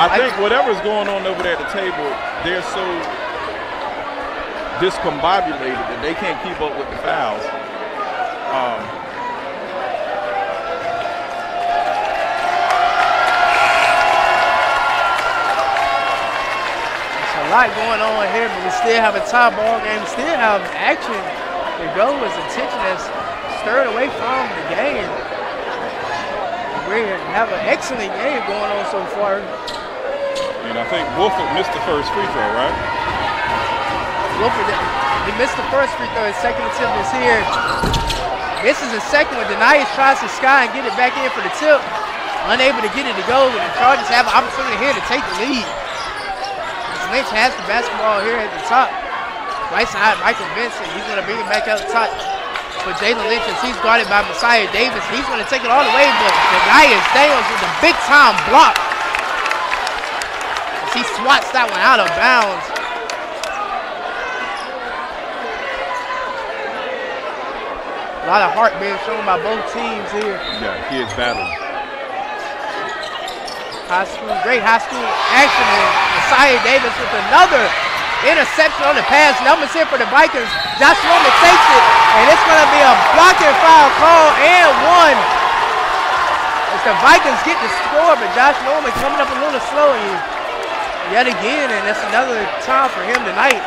I think whatever's going on over there at the table, they're so discombobulated that they can't keep up with the fouls. A lot going on here, but we still have a tie ball game. We still have action to go as the tension has stirred away from the game. We have an excellent game going on so far. And I think Wolford missed the first free throw, right? Wolford, he missed the first free throw. His second attempt is here. Misses his second one. Denias tries to sky and get it back in for the tip. Unable to get it to go, and the Chargers have an opportunity here to take the lead. Lynch has the basketball here at the top. Right side, Michael Vincent. He's going to bring it back out the top for Jalen Lynch as he's guarded by Messiah Davis. He's going to take it all the way, but Denias Daniels with a big-time block. As he swats that one out of bounds. A lot of heart being shown by both teams here. Yeah, kids battling. High school, great high school action, and Messiah Davis with another Interception on the pass. Numbers here for the Vikings. Josh Norman takes it, and it's going to be a blocking foul call and one. As the Vikings get the score, but Josh Norman coming up a little slow here yet again, and that's another time for him tonight.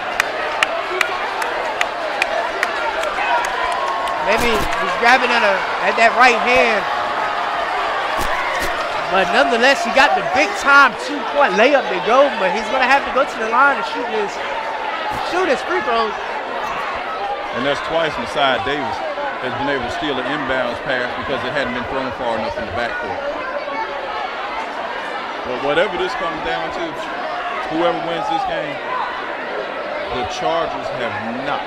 Maybe he's grabbing at that right hand. But nonetheless, he got the big-time two-point layup to go, but he's going to have to go to the line and shoot his free throws. And that's twice Messiah Davis has been able to steal an inbounds pass because it hadn't been thrown far enough in the backcourt. But whatever this comes down to, whoever wins this game, the Chargers have not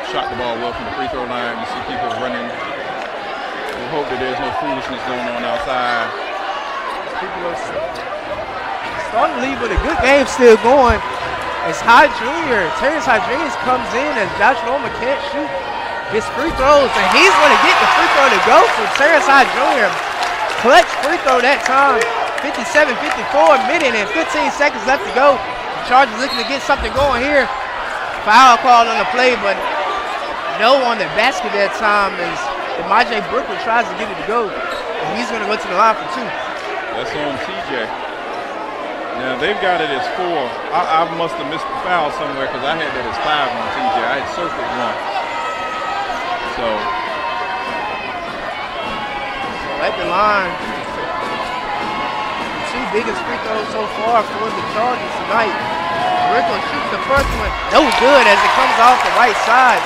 shot the ball well from the free throw line. You see people running. We hope that there's no foolishness going on outside. People are starting to leave, but a good game still going. It's Hyde Jr. Terrence Hyde Jr. comes in as Josh Norman can't shoot his free throws, and he's going to get the free throw to go for Terrence Hyde Jr. Clutch free throw that time. 57-54, minute and 15 seconds left to go. The Chargers looking to get something going here. Foul called on the play, but no on the basket that time as DeMaje Brooklyn tries to get it to go. And he's going to go to the line for two. That's on TJ. Now they've got it as 4. I must have missed the foul somewhere because I had that as 5 on TJ. I had circled 1. So at the line, the 2 biggest free throws so far for the Chargers tonight. Brooklyn shoots the first one. No good as it comes off the right side.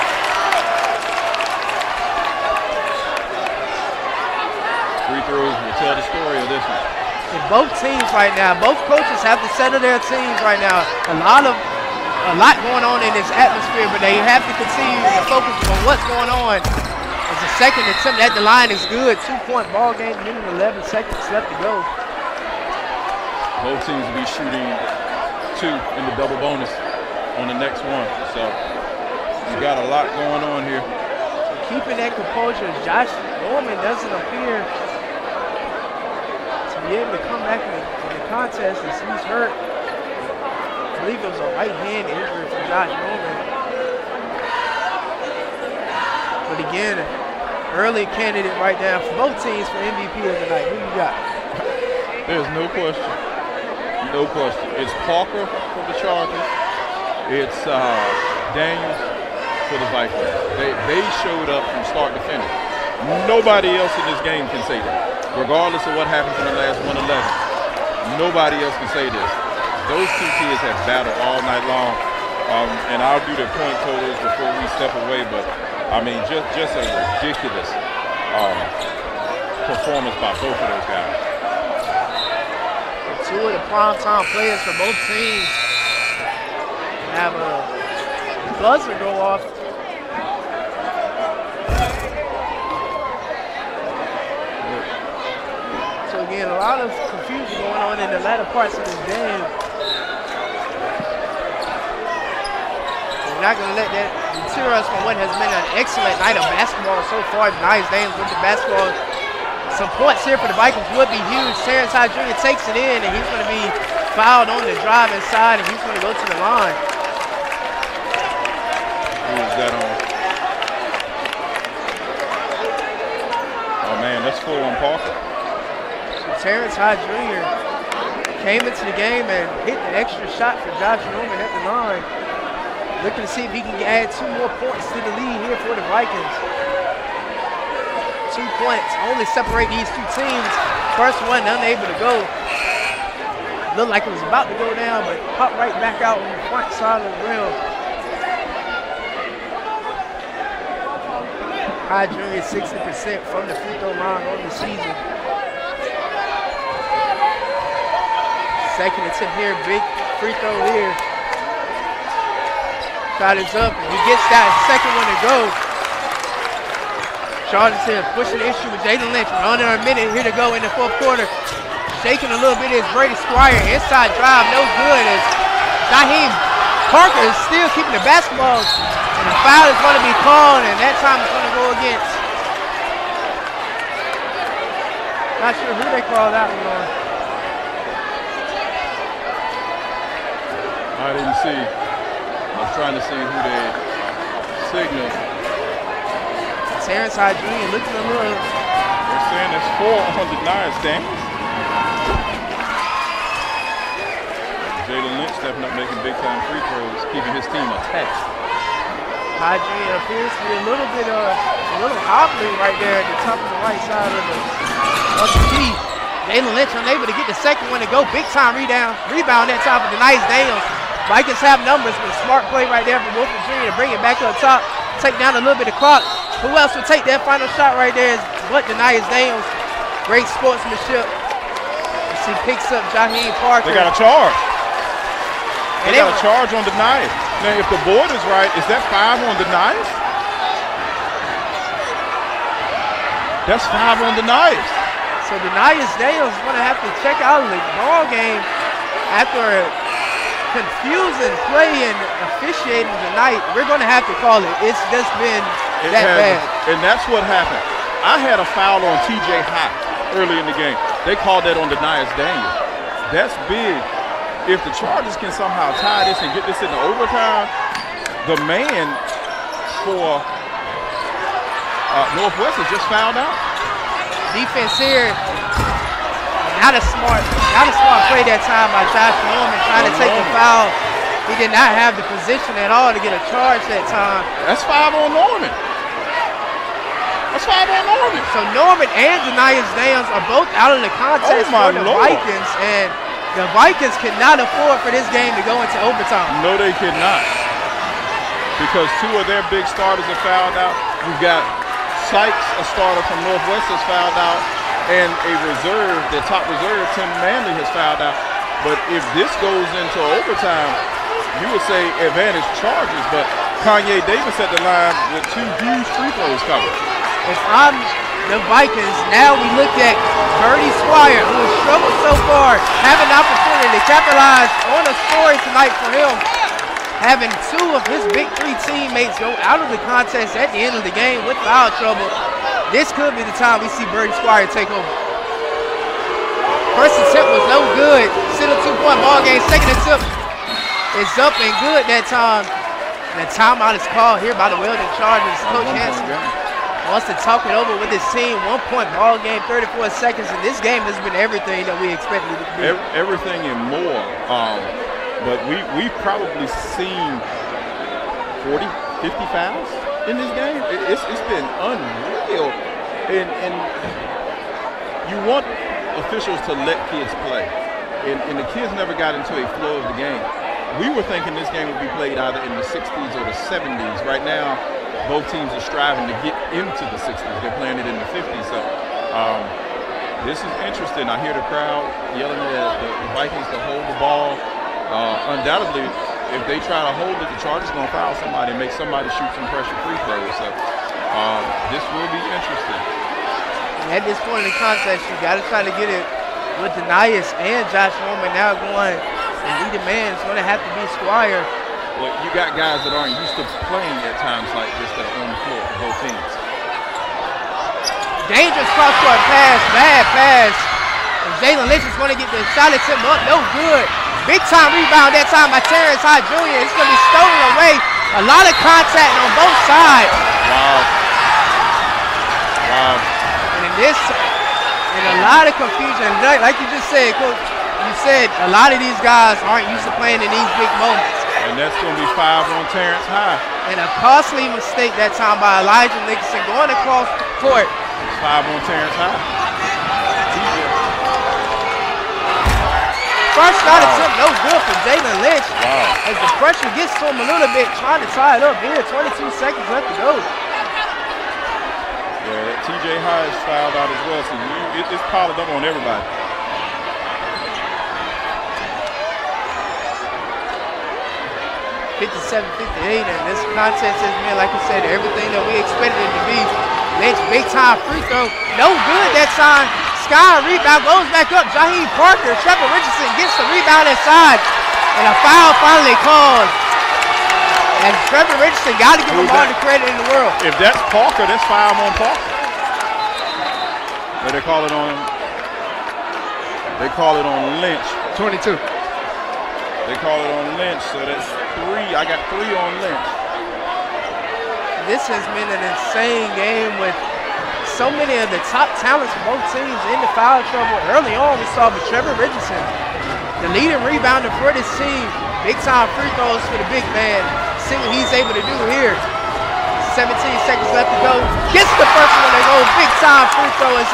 Free throws will tell the story of this one. And both teams right now, both coaches have to settle their teams right now. A lot going on in this atmosphere, but they have to continue to focus on what's going on. As the second attempt at the line is good. 2-point ball game, minute 11 seconds left to go. Both teams will be shooting 2 in the double bonus on the next one. So you got a lot going on here. Keeping that composure, Josh Norman doesn't appear to be able to come back in the contest as he's hurt. I believe it was a right hand injury for Josh Norman. But again, early candidate right now for both teams for MVP of the night. Who you got? There's no question. No question. It's Parker for the Chargers. It's Daniels for the Vikings. They showed up from start to finish. Nobody else in this game can say that. Regardless of what happens in the last 111, nobody else can say this. Those 2 kids have battled all night long. And I'll do the point totals before we step away, but I mean, just a ridiculous performance by both of those guys. 2 of the primetime players for both teams have a buzzer go off. So again, a lot of confusion going on in the latter parts of this game. We're not going to let that deter us from what has been an excellent night of basketball so far. Nice games with the basketball. Some points here for the Vikings would be huge. Terrence Hyde Jr. takes it in, and he's going to be fouled on the drive inside, and he's going to go to the line. Who is that on? Oh, man, that's 4 on Parker. So Terrence Hyde Jr. came into the game and hit the extra shot for Josh Norman at the line. Looking to see if he can add 2 more points to the lead here for the Vikings. 2 points only separate these 2 teams. First one unable to go. Looked like it was about to go down, but popped right back out on the front side of the rim. Hyde Jr. 60% from the free throw line on the season. Second attempt here, big free throw here. Shot is up, and he gets that second one to go. Chargers here pushing the issue with Jalen Lynch. We're under a minute here to go in the 4th quarter. Shaking a little bit is Brady Squire. Inside drive, no good as Jaheim Parker is still keeping the basketball. And the foul is going to be called, and that time it's going to go against. Not sure who they called that one on. I didn't see. was trying to see who they signaled. Terrence Hyde Jr. looking a little. They're saying it's 4 on denied stands. Jalen Lynch stepping up, making big-time free throws, keeping his team attached. Hyde Jr. appears to be a little bit, a little hobbling right there at the top of the right side of the key. Jalen Lynch unable to get the second one to go. Big-time rebound that time for Denice Daniels. Vikings have numbers, but smart play right there from Wolford Jr. to bring it back up top, take down a little bit of clock. Who else would take that final shot right there but Denice Daniels. Great sportsmanship. You see, picks up Jaheim Parker. They got a charge. They got a charge on Denice. Now, if the board is right, is that 5 on Denice? That's 5 on Denice. So Denice Daniels is going to have to check out the ball game after a confusing play and officiating tonight. We're going to have to call it. It's just been that bad. And that's what happened. I had a foul on TJ High early in the game. They called that on Denice Daniels. That's big. If the Chargers can somehow tie this and get this into overtime, the man for Northwest has just fouled out. Defense here, not a smart play that time by Josh Norman trying to take the foul. He did not have the position at all to get a charge that time. That's 5 on Norman. That's 5 on Norman. So Norman and Denice Daniels are both out of the contest for the Vikings, and the Vikings cannot afford for this game to go into overtime. No, they cannot. Because 2 of their big starters are fouled out. You've got Sykes, a starter from Northwest, has fouled out, and a reserve, the top reserve, Tim Manley, has fouled out. But if this goes into overtime, you would say advantage Chargers, but Kanye Davis at the line with 2 huge free throws covered. If I'm the Vikings, now we look at Birdie Squire, who has struggled so far, having an opportunity to capitalize on a story tonight for him, having 2 of his big 3 teammates go out of the contest at the end of the game with foul trouble. This could be the time we see Birdie Squire take over. First attempt was no good. Still a 2-point ball game. Second attempt is up and good that time. And the timeout is called here by the Weldon Chargers. Coach Hanson wants to talk it over with his team. 1-point ball game, 34 seconds, and this game has been everything that we expected it to be. Everything and more. But we've probably seen 40, 50 fouls in this game. It's been unreal. And you want officials to let kids play. And the kids never got into a flow of the game. We were thinking this game would be played either in the 60s or the 70s. Right now, both teams are striving to get into the 60s. They're playing it in the 50s. So this is interesting. I hear the crowd yelling at the Vikings to hold the ball. Undoubtedly, if they try to hold it, the Chargers are going to foul somebody and make somebody shoot some pressure free throws. So this will be interesting. At this point in the contest, you got to try to get it with Denice and Josh Norman now going. And either man is going to have to be Squire. Well, you got guys that aren't used to playing at times like this that are on the floor for both teams. Dangerous cross-court pass, bad pass. And Jalen Lynch is going to get the shot attempt up, no good. Big-time rebound that time by Terrence Hyde Jr. It's going to be stolen away. A lot of contact on both sides. Wow. Wow. And a lot of confusion. Like you just said, Coach, you said a lot of these guys aren't used to playing in these big moments. And that's going to be 5 on Terrence Hyde. And a costly mistake that time by Elijah Nicholson going across the court. 5 on Terrence Hyde. First shot attempt, no good for Jalen Lynch. Wow. As the pressure gets to him a little bit, trying to tie it up here. 22 seconds left to go. Yeah, TJ Hyde is fouled out as well, so it's piled up on everybody. 57-58, and this contest has been, like I said, everything that we expected it to be. Lynch, big time free throw, no good that time. Sky rebound, goes back up. Jaheim Parker, Trevor Richardson gets the rebound inside, and a foul finally called. And Trevor Richardson got to give him all the credit in the world. If that's Parker, that's 5 on Parker. But they call it on. They call it on Lynch. 22. They call it on Lynch, so that's I got 3 on Lynch. This has been an insane game with so many of the top talents of both teams in the foul trouble. Early on, we saw with Trevor Richardson, the leading rebounder for this team. Big time free throws for the big man. See what he's able to do here. 17 seconds left to go. Gets the first one to go. Big time free throw as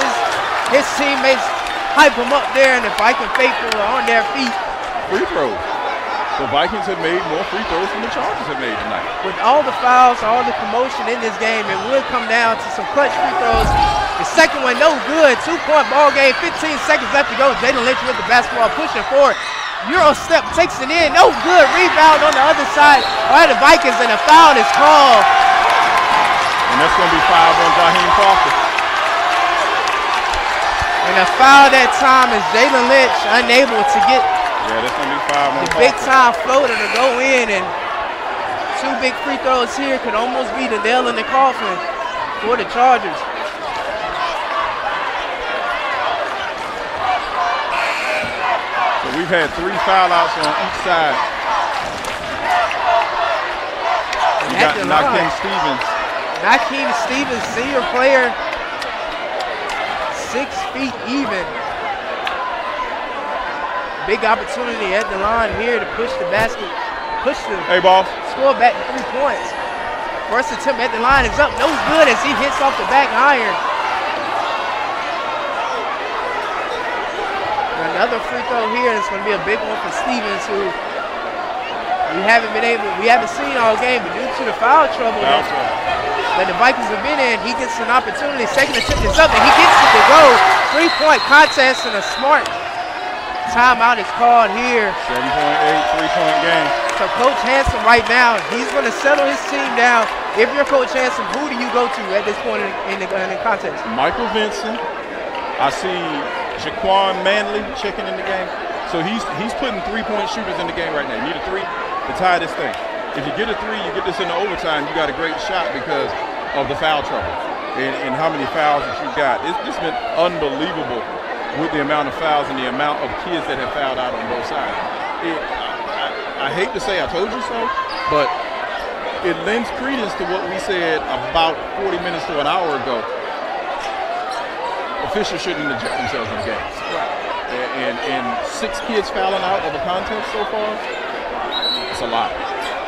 his teammates hype him up there, and the Viking faithful are on their feet. Free throws. The Vikings have made more free throws than the Chargers have made tonight. With all the fouls, all the commotion in this game, it would come down to some clutch free throws. The second one, no good. 2-point ball game, 15 seconds left to go. Jalen Lynch with the basketball, pushing forward. Euro step, takes it in, no good. Rebound on the other side by the Vikings, and a foul is called. And that's going to be 5 on Jaheim Crawford. And a foul that time is Jalen Lynch unable to get that's going to be 5 on the big time floater to go in, and 2 big free throws here could almost be the nail in the coffin for the Chargers. So we've had 3 foul outs on each side. We got Nakeem Stevens. Nakeem Stevens, senior player, 6 feet even. Big opportunity at the line here to push the basket, score back to 3 points. First attempt at the line is up, no good as he hits off the back iron. Another free throw here, and it's going to be a big one for Stevens, who we haven't seen all game, but due to the foul trouble that the Vikings have been in, he gets an opportunity. Second attempt is up, and he gets it to go. 3-point contest, and a smart timeout is called here. 7.8, 3-point game. So Coach Handsome right now, he's going to settle his team down. If you're Coach Handsome, who do you go to at this point in the contest? Michael Vincent. I see Jaquan Manley checking in the game. So he's putting 3-point shooters in the game right now. You need a 3 to tie this thing. If you get a 3, you get this into overtime, you got a great shot because of the foul trouble and how many fouls that you got. It's been unbelievable with the amount of fouls and the amount of kids that have fouled out on both sides. I hate to say I told you so, but it lends credence to what we said about 40 minutes to an hour ago. Officials shouldn't inject themselves in games. Right. And 6 kids fouling out of a contest so far, it's a lot.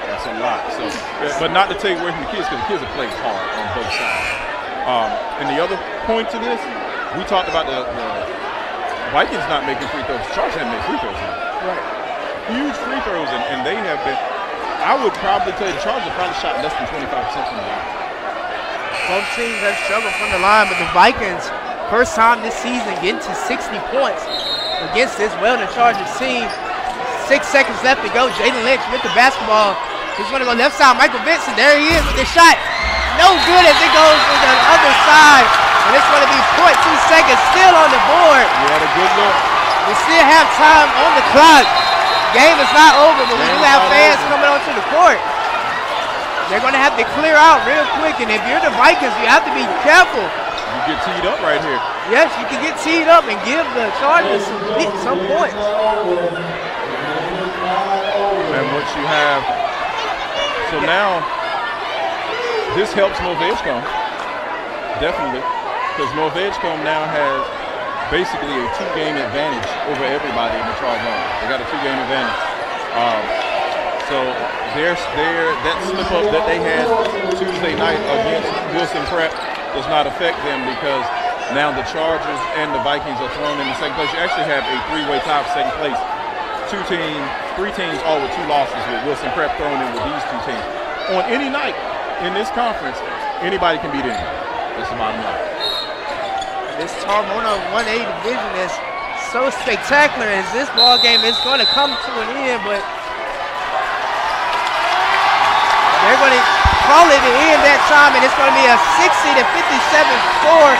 That's a lot. So, but not to take away from the kids, because the kids have played hard on both sides. And the other point to this, we talked about the Vikings not making free throws. Chargers haven't made free throws yet. Right. Huge free throws, and they have been. I would probably tell you the Chargers have probably shot less than 25% from the line. Both teams have struggled from the line, but the Vikings, first time this season, getting to 60 points against this Weldon Chargers team. 6 seconds left to go. Jalen Lynch with the basketball. He's going to go left side. Michael Vincent, there he is with the shot. No good as it goes to the other side. And it's going to be 0.2 seconds still on the board. You had a good look. We still have time on the clock. Game is not over, but we do have fans coming onto the court. They're going to have to clear out real quick. And if you're the Vikings, you have to be careful. You get teed up right here. Yes, you can get teed up and give the Chargers some points. And what you have, so now this helps North Edgecombe, definitely, because North Edgecombe now has basically a 2-game advantage over everybody in the Charles Army. They got a 2-game advantage. So that slip up that they had Tuesday night against Wilson Prep does not affect them, because now the Chargers and the Vikings are thrown in the second place. You actually have a 3-way tie for second place. 3 teams all with 2 losses, with Wilson Prep thrown in with these 2 teams. On any night in this conference, anybody can beat anybody. That's the bottom line. This Tarmona 1A division is so spectacular as this ball game is going to come to an end, but they're going to call it an end that time, and it's going to be a 60-57 score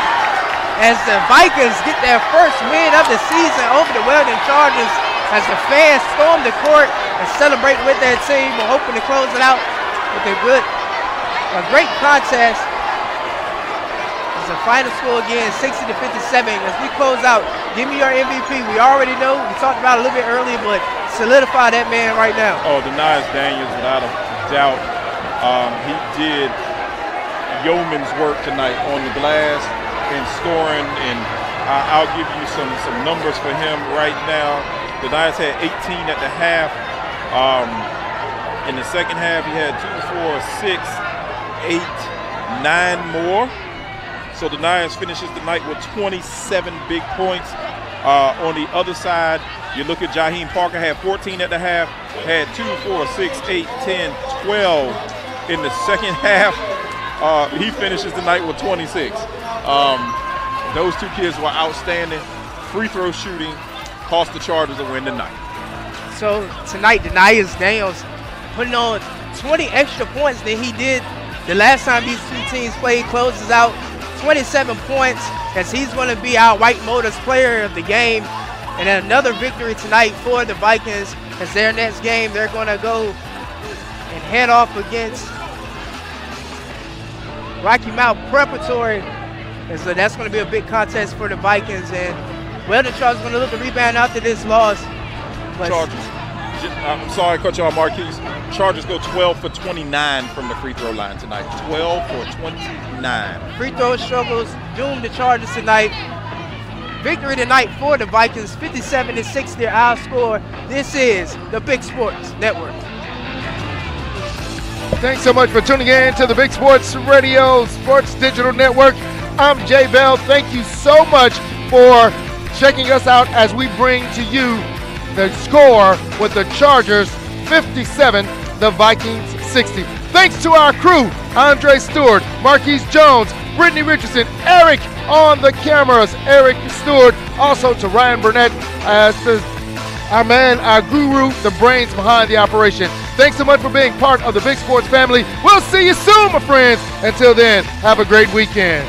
as the Vikings get their first win of the season over the Weldon Chargers, as the fans storm the court and celebrate with their team. We're hoping to close it out with a great contest. Vikings. The final score again, 60-57. As we close out, give me your MVP. We already know. We talked about it a little bit earlier, but solidify that man right now. Oh, Denias Daniels, without a doubt. He did yeoman's work tonight on the glass and scoring, and I'll give you some numbers for him right now. Denias had 18 at the half. In the second half, he had 2, 4, 6, 8, 9 more. So Denias finishes the night with 27 big points. On the other side, you look at Jaheim Parker, had 14 at the half, had 2, 4, 6, 8, 10, 12 in the second half. He finishes the night with 26. Those two kids were outstanding. Free throw shooting cost the Chargers a win tonight. So tonight, Denias Daniels putting on 20 extra points than he did the last time these two teams played. Closes out 27 points, as he's going to be our White Motors player of the game. And another victory tonight for the Vikings, as their next game they're going to go and head off against Rocky Mount Preparatory. And so that's going to be a big contest for the Vikings. And Weldon Chargers going to look to rebound after this loss. But Chargers. I'm sorry, Coach Marquise. Chargers go 12 for 29 from the free throw line tonight. 12 for 29. Free throw struggles doomed the Chargers tonight. Victory tonight for the Vikings, 57-60 our score. This is the Big Sports Network. Thanks so much for tuning in to the Big Sports Radio Sports Digital Network. I'm Jay Bell. Thank you so much for checking us out as we bring to you the score with the Chargers 57, the Vikings 60. Thanks to our crew, Andre Stewart, Marquise Jones, Brittany Richardson, Eric on the cameras, Eric Stewart, also to Ryan Burnett as our man, our guru, the brains behind the operation. Thanks so much for being part of the Big Sports family. We'll see you soon, my friends. Until then, have a great weekend.